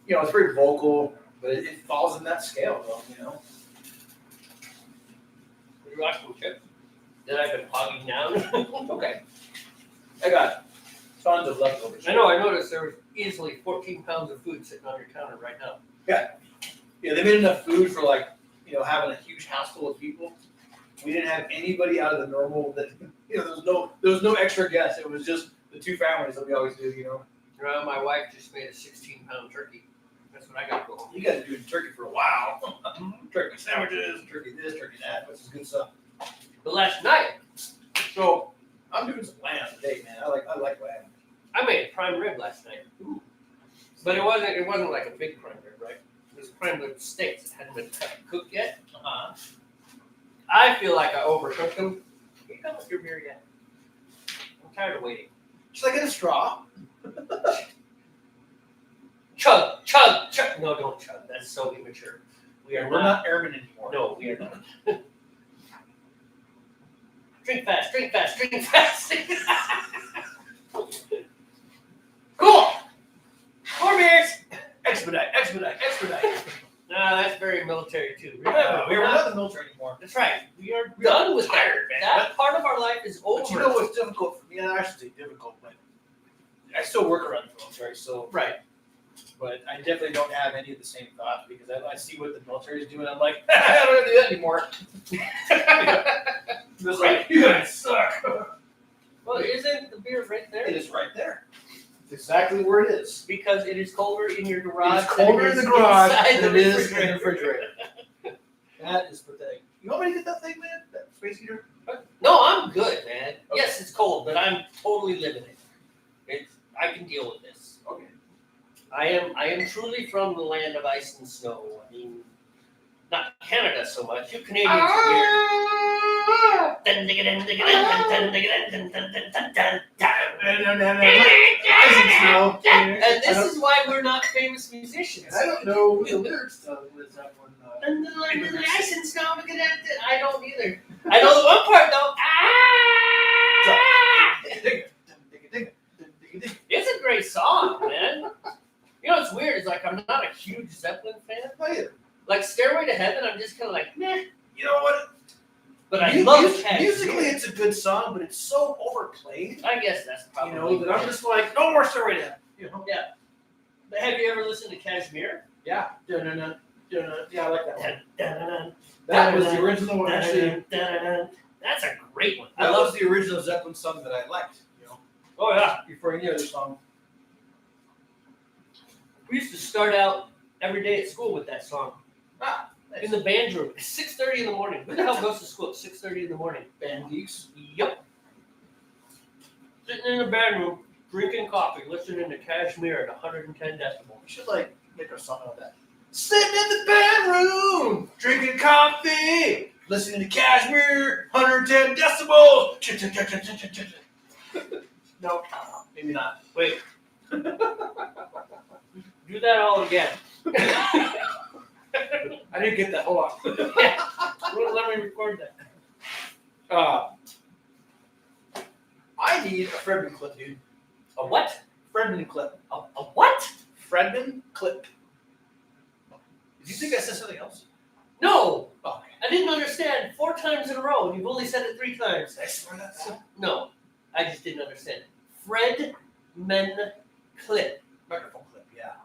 it's very vocal, but it falls in that scale though. Would you watch some chips that I've been hogging down? Okay. I got tons of leftovers. I know, I noticed there was easily 14 pounds of food sitting on your counter right now. Yeah, they made enough food for having a huge house full of people. We didn't have anybody out of the normal that there was no extra guests. It was just the 2 families that we always do. Well, my wife just made a 16-pound turkey. That's what I got to go home. You guys are doing turkey for a while. Turkey sandwiches, turkey this, turkey that, which is good stuff. But last night, So I'm doing some lamb today, man. I like lamb. I made a prime rib last night. Ooh. But it wasn't like a big prime rib, right? It was prime rib steaks that hadn't been cooked yet. Uh-huh. I feel like I overcooked them. Can you come with your beer yet? I'm tired of waiting. Should I get a straw? Chug, chug, chug. No, don't chug. That's so immature. We're not airmen anymore. No, we are not. Drink fast, drink fast, drink fast. Cool. More beers. Expedite. No, that's very military too. We're not in the military anymore. That's right. We are done with tired, man. that part of our life is over. But you know what's difficult for me? I should say difficult, but I still work around the military, so. Right. But I definitely don't have any of the same thoughts because I see what the military is doing. I'm like, I don't have to do that anymore. It's like, you guys suck. Well, isn't the beer right there? It is right there. It's exactly where it is. Because it is colder in your garage. It's colder in the garage than it is in the refrigerator. refrigerator. That is pathetic. You want me to get that thing, man? That space heater? No, I'm good, man. Yes, it's cold, but I'm totally living it. I can deal with this. Okay. I am truly from the land of ice and snow. I mean, not Canada so much. You Canadians are weird. And this is why we're not famous musicians. I don't know the lyrics to Liz Zeppelin. Ice and snow, look at that. I don't either. I know the one part though. It's a great song, man. You know what's weird? It's like I'm not a huge Zeppelin fan. Like Stairway to Heaven, I'm just kind of like, meh. You know what? But I love musically, it's a good song, but it's so overplayed. I guess that's probably. You know that I'm just like, no more Stairway to Heaven. You know? Yeah. But have you ever listened to Kashmir? Yeah. Yeah, I like that one. Dun, dun, dun, That was the original one. dun, Actually, dun, dun, dun. That's a great one. that was the original Zeppelin song that I liked. You know, Oh yeah. before any other song. We used to start out every day at school with that song. Nice. In the band room. 6:30 in the morning. Who the hell goes to school at 6:30 in the morning? Band geeks. Yep. Sitting in the band room, drinking coffee, listening to Kashmir at 110 decibels. We should like make a song out of that. Sitting in the band room, drinking coffee, listening to Kashmir, 110 decibels. No, maybe not. Wait. Do that all again. I didn't get that. Hold on. Let me record that. I need a Fredman clip, dude. A what? Fredman clip. A what? Fredman clip. Did you think I said something else? No. Oh, okay. I didn't understand 4 times in a row, and you've only said it 3 times. Did I swear that? No, I just didn't understand. Fredman clip. Microphone clip, yeah.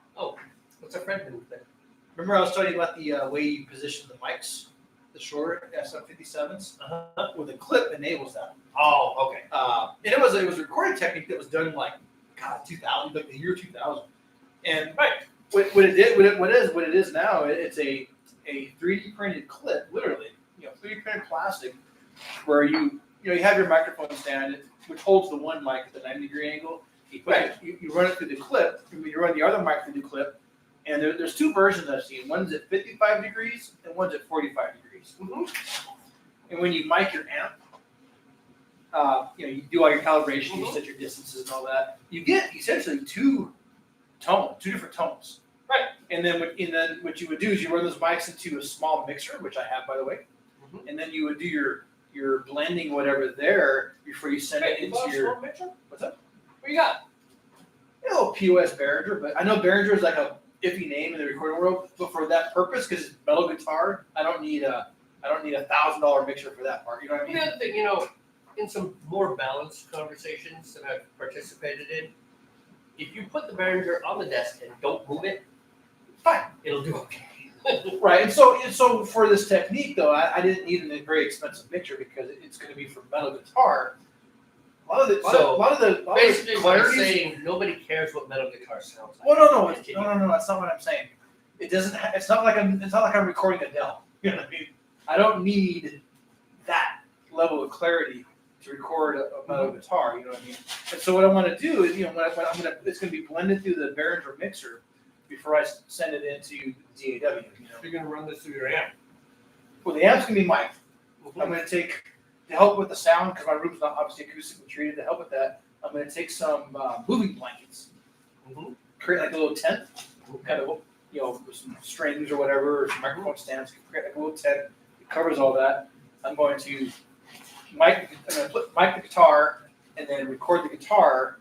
What's a Fredman clip? Remember I was talking about the way you position the mics, the short SM57s? Uh-huh. Well, the clip enables that. Oh, okay. And it was a recording technique that was done like 2000, like the year 2000. And what it is now, it's a 3D printed clip, literally, 3D printed plastic, where you have your microphone stand, which holds the one mic at the 90-degree angle. You run it through the clip, and you run the other mic through the clip. And there's 2 versions I've seen. One's at 55 degrees and one's at 45 degrees. Mm-hmm. And when you mic your amp, you do all your calibration, you set your distances and all that. You get essentially 2 different tones. Right. And then what you would do is you run those mics into a small mixer, which I have, by the way. Mm-hmm. And then you would do your blending whatever there before you send it into your. What's up? What you got? A little POS Behringer, but I know Behringer is like a iffy name in the recording world, but for that purpose, because it's metal guitar, I don't need a $1,000 mixer for that part. You know what I mean? The other thing, in some more balanced conversations that I've participated in, if you put the Behringer on the desk and don't move it, Fine, it'll do okay. right? And so for this technique though, I didn't need a very expensive mixer because it's going to be for metal guitar. A lot of the Basically, what I'm clarities. saying, nobody cares what metal guitar sounds like. Well, no, that's not what I'm saying. It doesn't. It's not like I'm recording Adele. You know what I mean? I don't need that level of clarity to record a metal guitar. You know what I mean? And so what I want to do is, it's going to be blended through the Behringer mixer before I send it into DAW. You're going to run this through your amp. Well, the amp's going to be mic'd. I'm going to take, to help with the sound, because my room's not obviously acoustically treated, to help with that, I'm going to take some moving blankets, create like a little tent, kind of, with some strings or whatever, or some microphone stands, create like a little tent. It covers all that. I'm going to mic the guitar and then record the guitar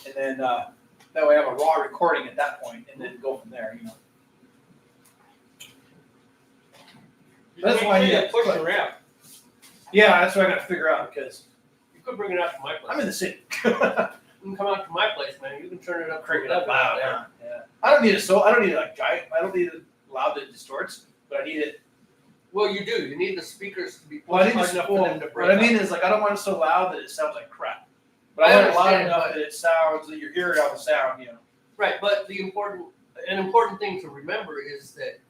and then that way I have a raw recording at that point, and then go from there. That's why I need to push the ramp. Yeah, that's what I got to figure out because You could bring it out to my place. I'm in the city. You can come out to my place, man. You can turn it up, Crank it up up loud. Yeah. I don't need it I don't need it like giant. I don't need it loud that it distorts, but I need it. Well, you do. You need the speakers to be Well, I need hard to enough for them to break What I mean up. is like I don't want it so loud that it sounds like crap, but I I want it loud understand, enough but- that it sounds that you're hearing all the sound. Right, but an important thing to remember is that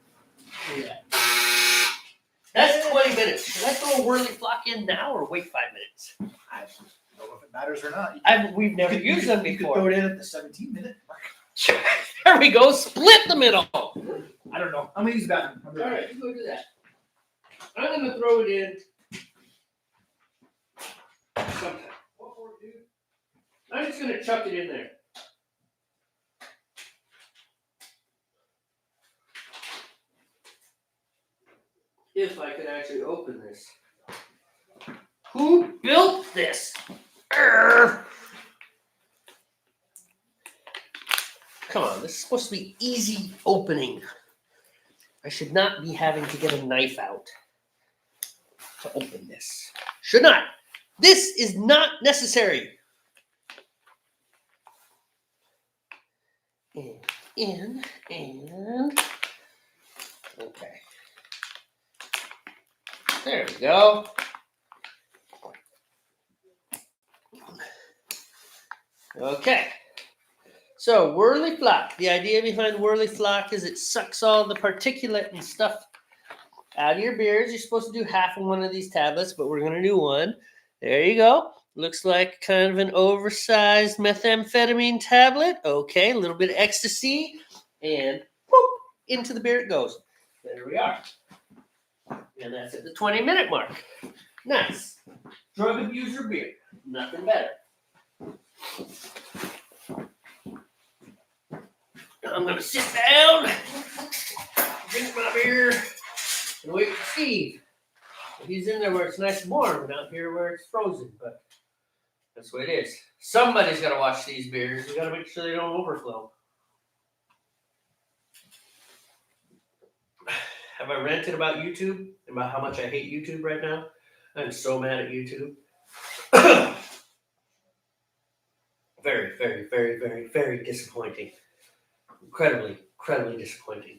that's 20 minutes. Should I throw a whirly flock in now or wait 5 minutes? I don't know if it matters or not. We've never used them You could before. throw it in at the 17-minute mark. There we go. Split the middle. All I don't know. I'm gonna use the bathroom. right, you go do that. I'm gonna throw it in sometime. I'm just gonna chuck it in there. If I could actually open this. Who built this? Urgh. Come on, this is supposed to be easy opening. I should not be having to get a knife out to open this. Should not. This is not necessary. And okay. There we go. Okay. So whirly flock. The idea behind whirly flock is it sucks all the particulate and stuff out of your beers. You're supposed to do half of one of these tablets, but we're gonna do one. There you go. Looks like kind of an oversized methamphetamine tablet. Okay, a little bit of ecstasy, and whoop, into the beer it goes. There we are. And that's at the 20-minute mark. Nice. Drug abuser beer. Nothing better. I'm going to sit down, drink my beer, and wait for Steve. He's in there where it's nice and warm, and out here where it's frozen. But that's the way it is. Somebody's got to watch these beers. We got to make sure they don't overflow. Have I ranted about YouTube? About how much I hate YouTube right now? I'm so mad at YouTube. Very, very, very, very, very disappointing. Incredibly disappointing.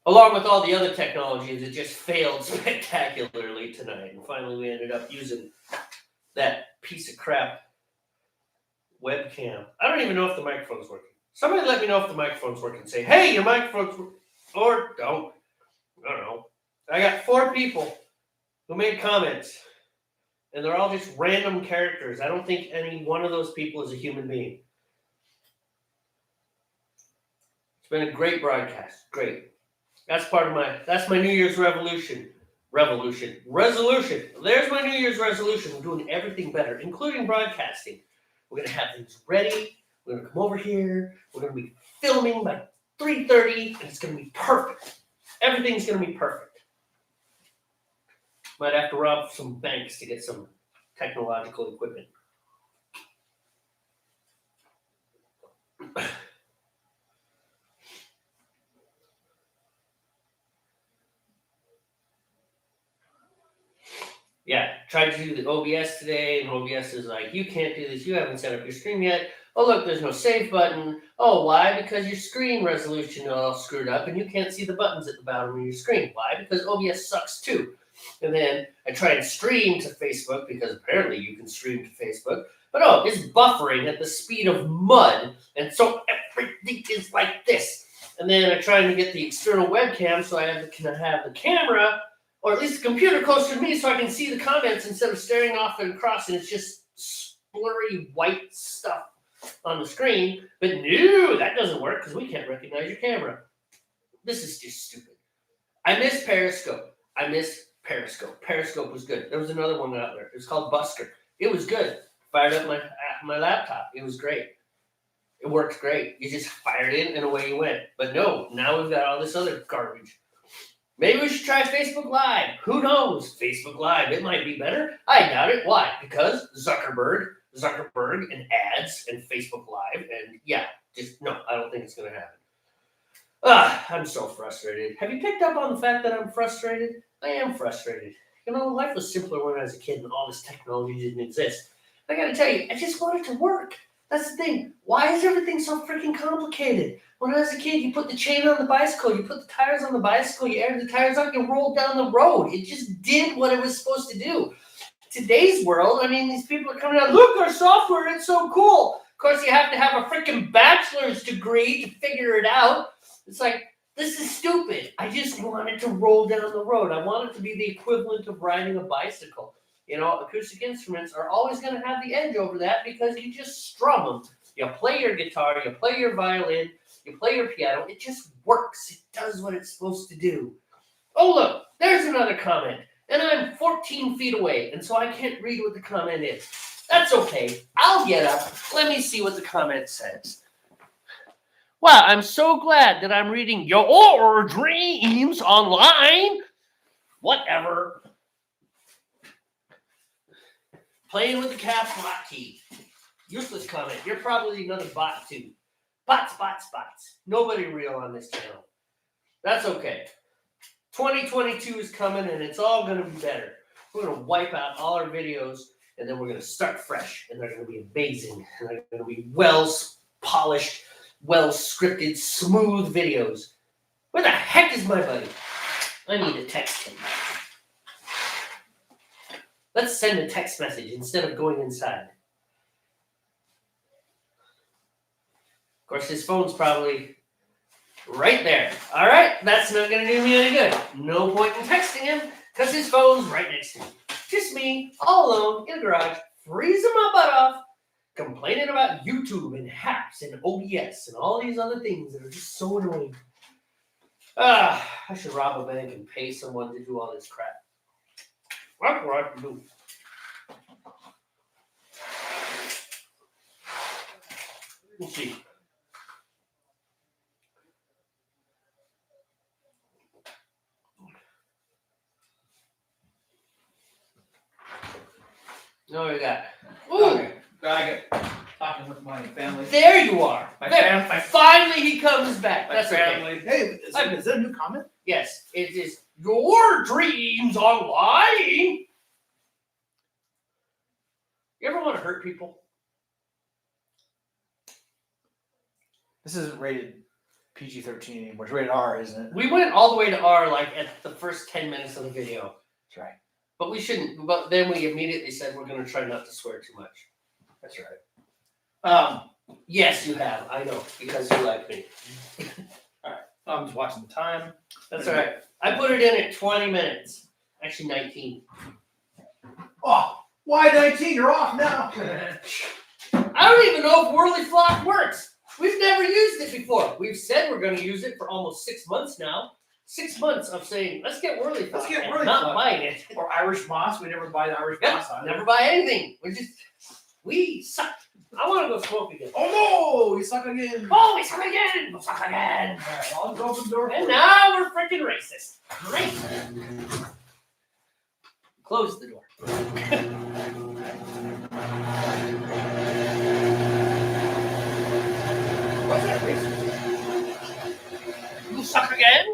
Along with all the other technologies, it just failed spectacularly tonight. And finally, we ended up using that piece of crap webcam. I don't even know if the microphone's working. Somebody let me know if the microphone's working. Say, hey, your microphone's working. Or don't. I don't know. I got 4 people who made comments, and they're all just random characters. I don't think any one of those people is a human being. It's been a great broadcast. Great. That's my New Year's resolution. There's my New Year's resolution. We're doing everything better, including broadcasting. We're going to have things ready. We're going to come over here. We're going to be filming by 3:30, and it's going to be perfect. Everything's going to be perfect. Might have to rob some banks to get some technological equipment. Yeah, tried to do the OBS today, and OBS is like, you can't do this. You haven't set up your stream yet. Oh, look, there's no save button. Oh, why? Because your screen resolution is all screwed up, and you can't see the buttons at the bottom of your screen. Why? Because OBS sucks too. And then I try and stream to Facebook, because apparently you can stream to Facebook. But oh, it's buffering at the speed of mud, and so everything is like this. And then I try to get the external webcam so I can have the camera, or at least the computer closer to me so I can see the comments instead of staring off and across, and it's just blurry white stuff on the screen. But no, that doesn't work because we can't recognize your camera. This is just stupid. I miss Periscope. Periscope was good. There was another one out there. It was called Busker. It was good. Fired up my laptop. It was great. It worked great. You just fired in and away you went. But no, now we've got all this other garbage. Maybe we should try Facebook Live. Who knows? Facebook Live. It might be better. I doubt it. Why? Because Zuckerberg. Zuckerberg and ads and Facebook Live and yeah, just no, I don't think it's gonna happen. I'm so frustrated. Have you picked up on the fact that I'm frustrated? I am frustrated. You know, life was simpler when I was a kid and all this technology didn't exist. I gotta tell you, I just want it to work. That's the thing. Why is everything so freaking complicated? When I was a kid, you put the chain on the bicycle, you put the tires on the bicycle, you aired the tires out, you rolled down the road. It just did what it was supposed to do. Today's world, I mean, these people are coming out, look, our software, it's so cool. Of course, you have to have a freaking bachelor's degree to figure it out. It's like, this is stupid. I just want it to roll down the road. I want it to be the equivalent of riding a bicycle. You know, acoustic instruments are always going to have the edge over that because you just strum them. You play your guitar, you play your violin, you play your piano. It just works. It does what it's supposed to do. Oh, look, there's another comment. And I'm 14 feet away, and so I can't read what the comment is. That's okay. I'll get up. Let me see what the comment says. Wow, I'm so glad that I'm reading your dreams online. Whatever. Playing with the caps lock key. Useless comment. You're probably another bot too. Bots. Nobody real on this channel. That's okay. 2022 is coming and it's all going to be better. We're going to wipe out all our videos and then we're going to start fresh and they're going to be amazing. And they're going to be well polished, well scripted, smooth videos. Where the heck is my buddy? I need to text him. Let's send a text message instead of going inside. Of course, his phone's probably right there. All right, that's not going to do me any good. No point in texting him because his phone's right next to me. Just me, all alone, in a garage, freezing my butt off, complaining about YouTube and hacks and OBS and all these other things that are just so annoying. I should rob a bank and pay someone to do all this crap. What do I have to do? Let's see. No, we got. Ooh, Okay. I got talking with my family. there you are. My There. family. Finally, he comes back. My That's okay. family. Hey, is that a new comment? Yes, it is your dreams online. You ever want to hurt people? This isn't rated PG-13 anymore. It's rated R, isn't it? We went all the way to R like at the first 10 minutes of the video. That's right. But we shouldn't. But then we immediately said we're going to try not to swear too much. That's right. Yes, you have. I know because you like me. I'm just watching the time. That's all right. I put it in at 20 minutes. Actually, 19. Oh, why 19? You're off now. I don't even know if Whirly Flock works. We've never used it before. We've said we're going to use it for almost 6 months now. 6 months of saying, let's get Whirly Flock. Let's get and Whirly not Flock. buying it. Or Irish Moss. We never buy the Irish Yep, Moss. either. never buy anything. We suck. I want to go smoke again. Oh no! You suck again. Oh, we suck again. We'll suck again. All right, I'll go open the door. And for you. now we're freaking racist. Great. Close the door. What's that racist? You suck again?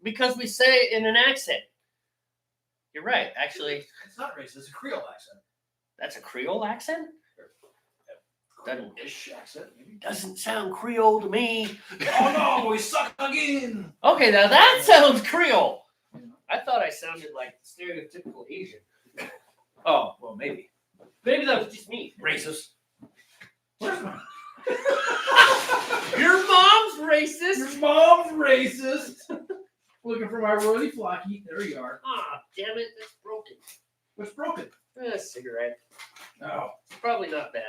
Because we say it in an accent. You're right, actually. It's not racist. It's a Creole accent. That's a Creole accent? Doesn't, Ish accent, maybe. doesn't sound Creole to me. Oh no! We suck again. Okay, now that sounds Creole. I thought I sounded like stereotypical Asian. Oh well, maybe. Maybe that was just me. Racist. Where's my? Your mom's racist. Your mom's racist. Looking for my Whirly Flocky. There you are. Ah, damn it, that's broken. What's broken? A cigarette. Oh. It's probably not bad.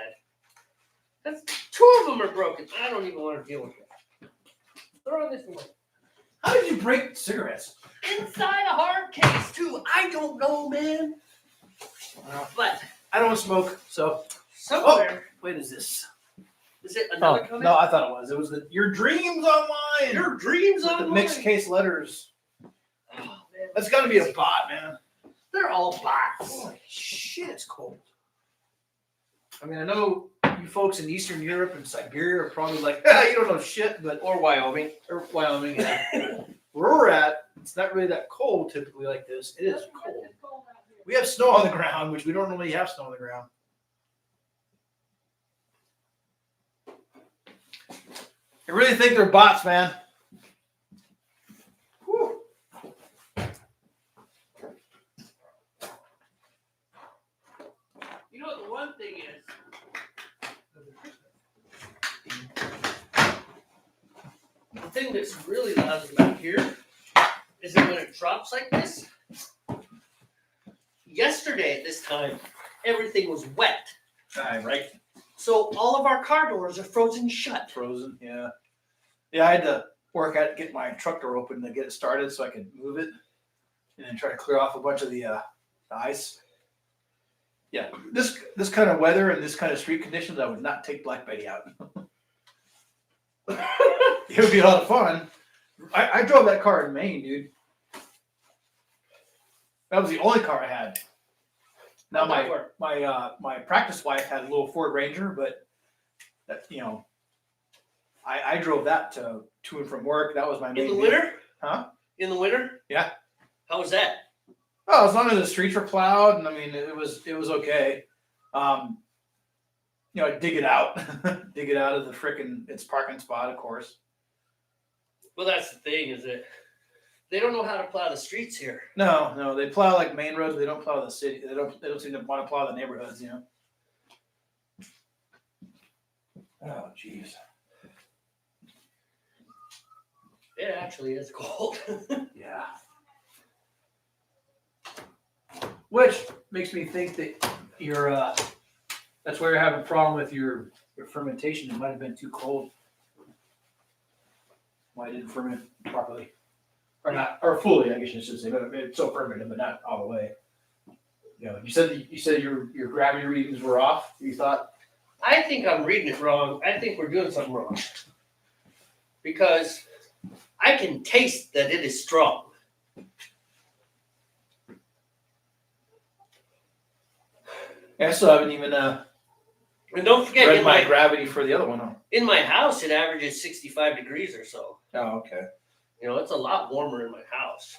That's 2 of them are broken. I don't even want to deal with it. Throw this away. How did you break cigarettes? Inside a hard case too. I don't know, man. But I don't smoke, so. somewhere Wait, is this? is it another comment? No, I thought it was. It was the Your Dreams Online. Your dreams With on the mixed case letters. Oh, man. That's got to be a bot, man. They're all bots. Holy shit, it's cold. I mean, I know you folks in Eastern Europe and Siberia are probably like, you don't know shit, but Or Wyoming. or Wyoming. Yeah. Where we're at, it's not really that cold typically like this. It is cold. We have snow on the ground, which we don't normally have snow on the ground. I really think they're bots, man. Whew. You know what the one thing is? The thing that's really lousy about here is that when it drops like this, yesterday at this time, everything was wet. Right. So all of our car doors are frozen shut. Frozen, yeah. Yeah, I had to work at get my truck door open to get it started so I could move it and then try to clear off a bunch of the ice. Yeah, this kind of weather and this kind of street conditions, I would not take Black Betty out. It would be a lot of fun. I drove that car in Maine, dude. That was the only car I had. Now my practice wife had a little Ford Ranger, but that, you know, I drove that to and from work. That was my main In the vehicle. winter? Huh? In the winter? Yeah. How was that? Oh, as long as the streets were plowed, and I mean it was okay. You know, dig it out of the frickin' its parking spot, of course. Well, that's the thing, is that they don't know how to plow the streets here. No, they plow like main roads. They don't plow the city. They don't seem to want to plow the neighborhoods. You know. Oh, jeez. It actually is cold. Yeah. Which makes me think that you're that's why you're having a problem with your fermentation. It might have been too cold. Why it didn't ferment properly. Or not, or fully, I guess you should say, but it's so fermented, but not all the way. You know, you said your gravity readings were off. You thought? I think I'm reading it wrong. I think we're doing something wrong. Because I can taste that it is strong. I still haven't even And don't forget, read my gravity for the other one. Huh? in my house, it averages 65 degrees or so. Oh, okay. You know, it's a lot warmer in my house.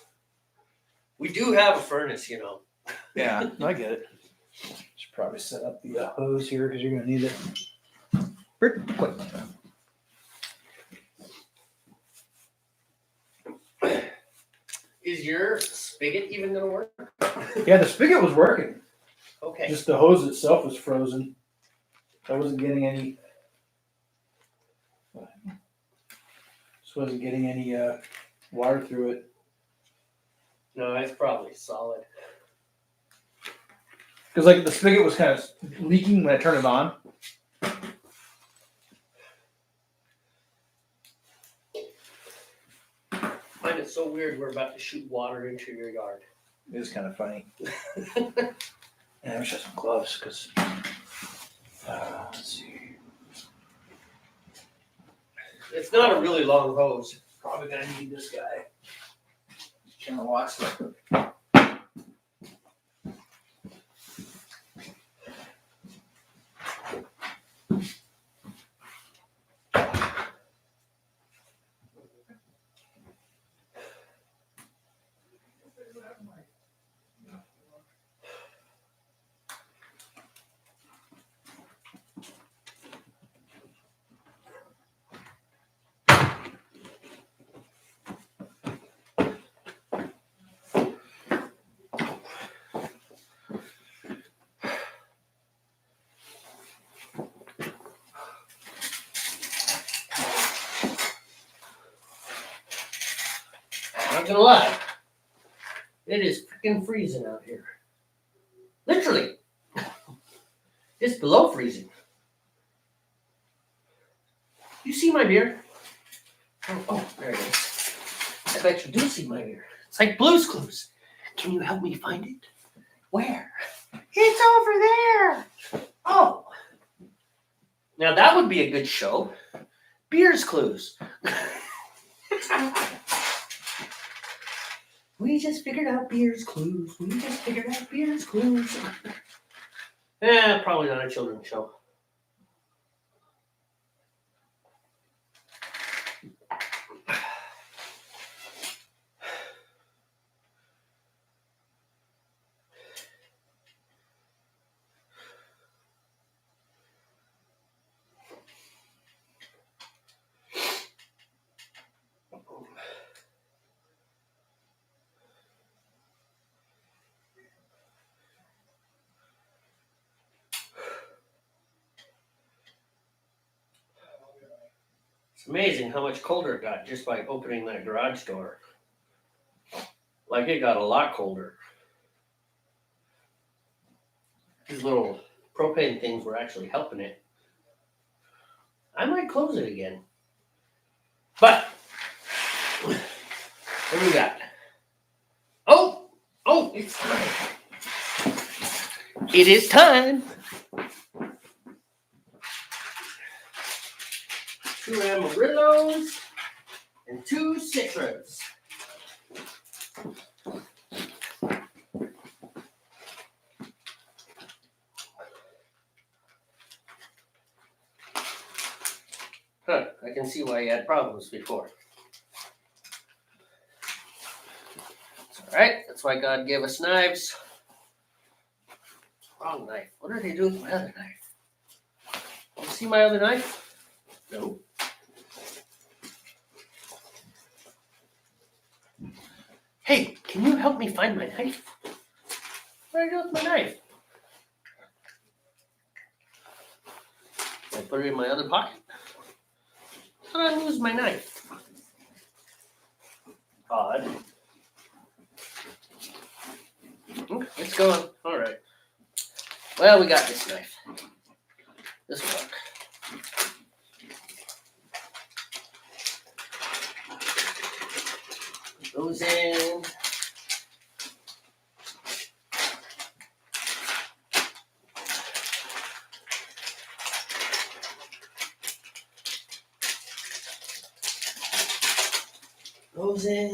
We do have a furnace, you know. Yeah, I get it. Should probably set up the hose here because you're gonna need it pretty quick. Is your spigot even going to work? Yeah, the spigot was working. Okay. Just the hose itself was frozen. I wasn't getting any. Just wasn't getting any water through it. No, it's probably solid. Because like the spigot was kind of leaking when I turned it on. I find it so weird we're about to shoot water into your yard. It is kind of funny. And I wish I had some gloves because. Let's see. It's not a really long hose. Probably gonna need this guy. Channel watch. Not gonna lie. It is freaking freezing out here. Literally. It's below freezing. You see my beer? Oh, there it is. I bet you do see my beer. It's like Blue's Clues. Can you help me find it? Where? It's over there. Oh. Now that would be a good show. Beer's Clues. We just figured out Beer's Clues. We just figured out Beer's Clues. Probably not a children's show. It's amazing how much colder it got just by opening that garage door. Like it got a lot colder. These little propane things were actually helping it. I might close it again. But what do we got? Oh, it's time. It is time. 2 Amarillos and 2 Citras. Huh, I can see why you had problems before. It's alright, that's why God gave us knives. Wrong knife. What did they do with my other knife? You see my other knife? No. Hey, can you help me find my knife? What did I do with my knife? Did I put it in my other pocket? How did I lose my knife? Odd. It's gone. All right. Well, we got this knife. This will work. Put those in. Those in.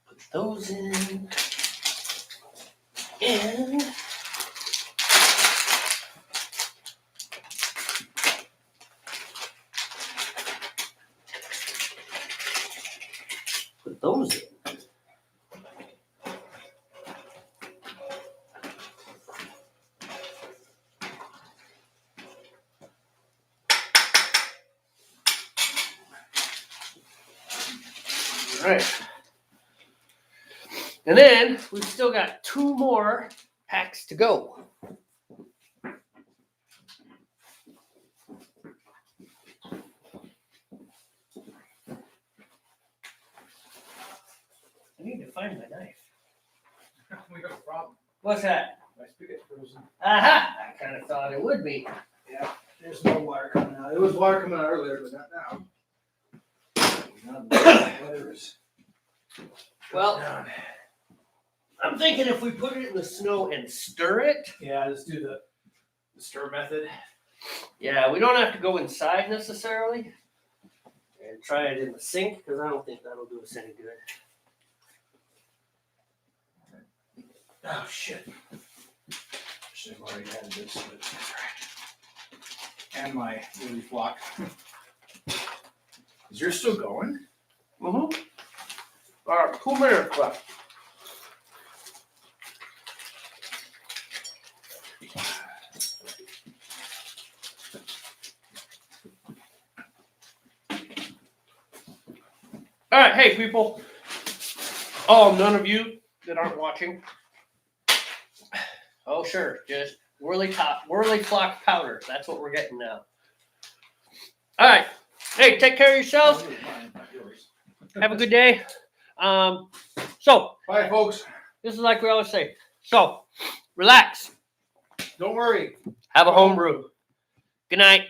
Put those in. And put those in. All right. And then we've still got 2 more packs to go. I need to find my knife. We have a problem. What's that? My spigot frozen. Aha! I kind of thought it would be. Yeah, there's no water coming out. There was water coming out earlier, but not now. Not the weather is Well, down. I'm thinking if we put it in the snow and stir it, Yeah, let's do the stir method. yeah, we don't have to go inside necessarily. And try it in the sink, because I don't think that'll do us any good. Oh shit. Should have already had this, but that's right. And my woolly flock. Is yours still going? Mm-hmm. All right, 2 minutes left. All right, hey people. Oh, none of you that aren't watching. Oh, sure, just whirly flock powder. That's what we're getting now. All right, hey, take care of yourselves. Mine, not yours. Have a good day. So Bye, folks. this is like we always say. So relax. Don't worry. Have a home brew. Good night.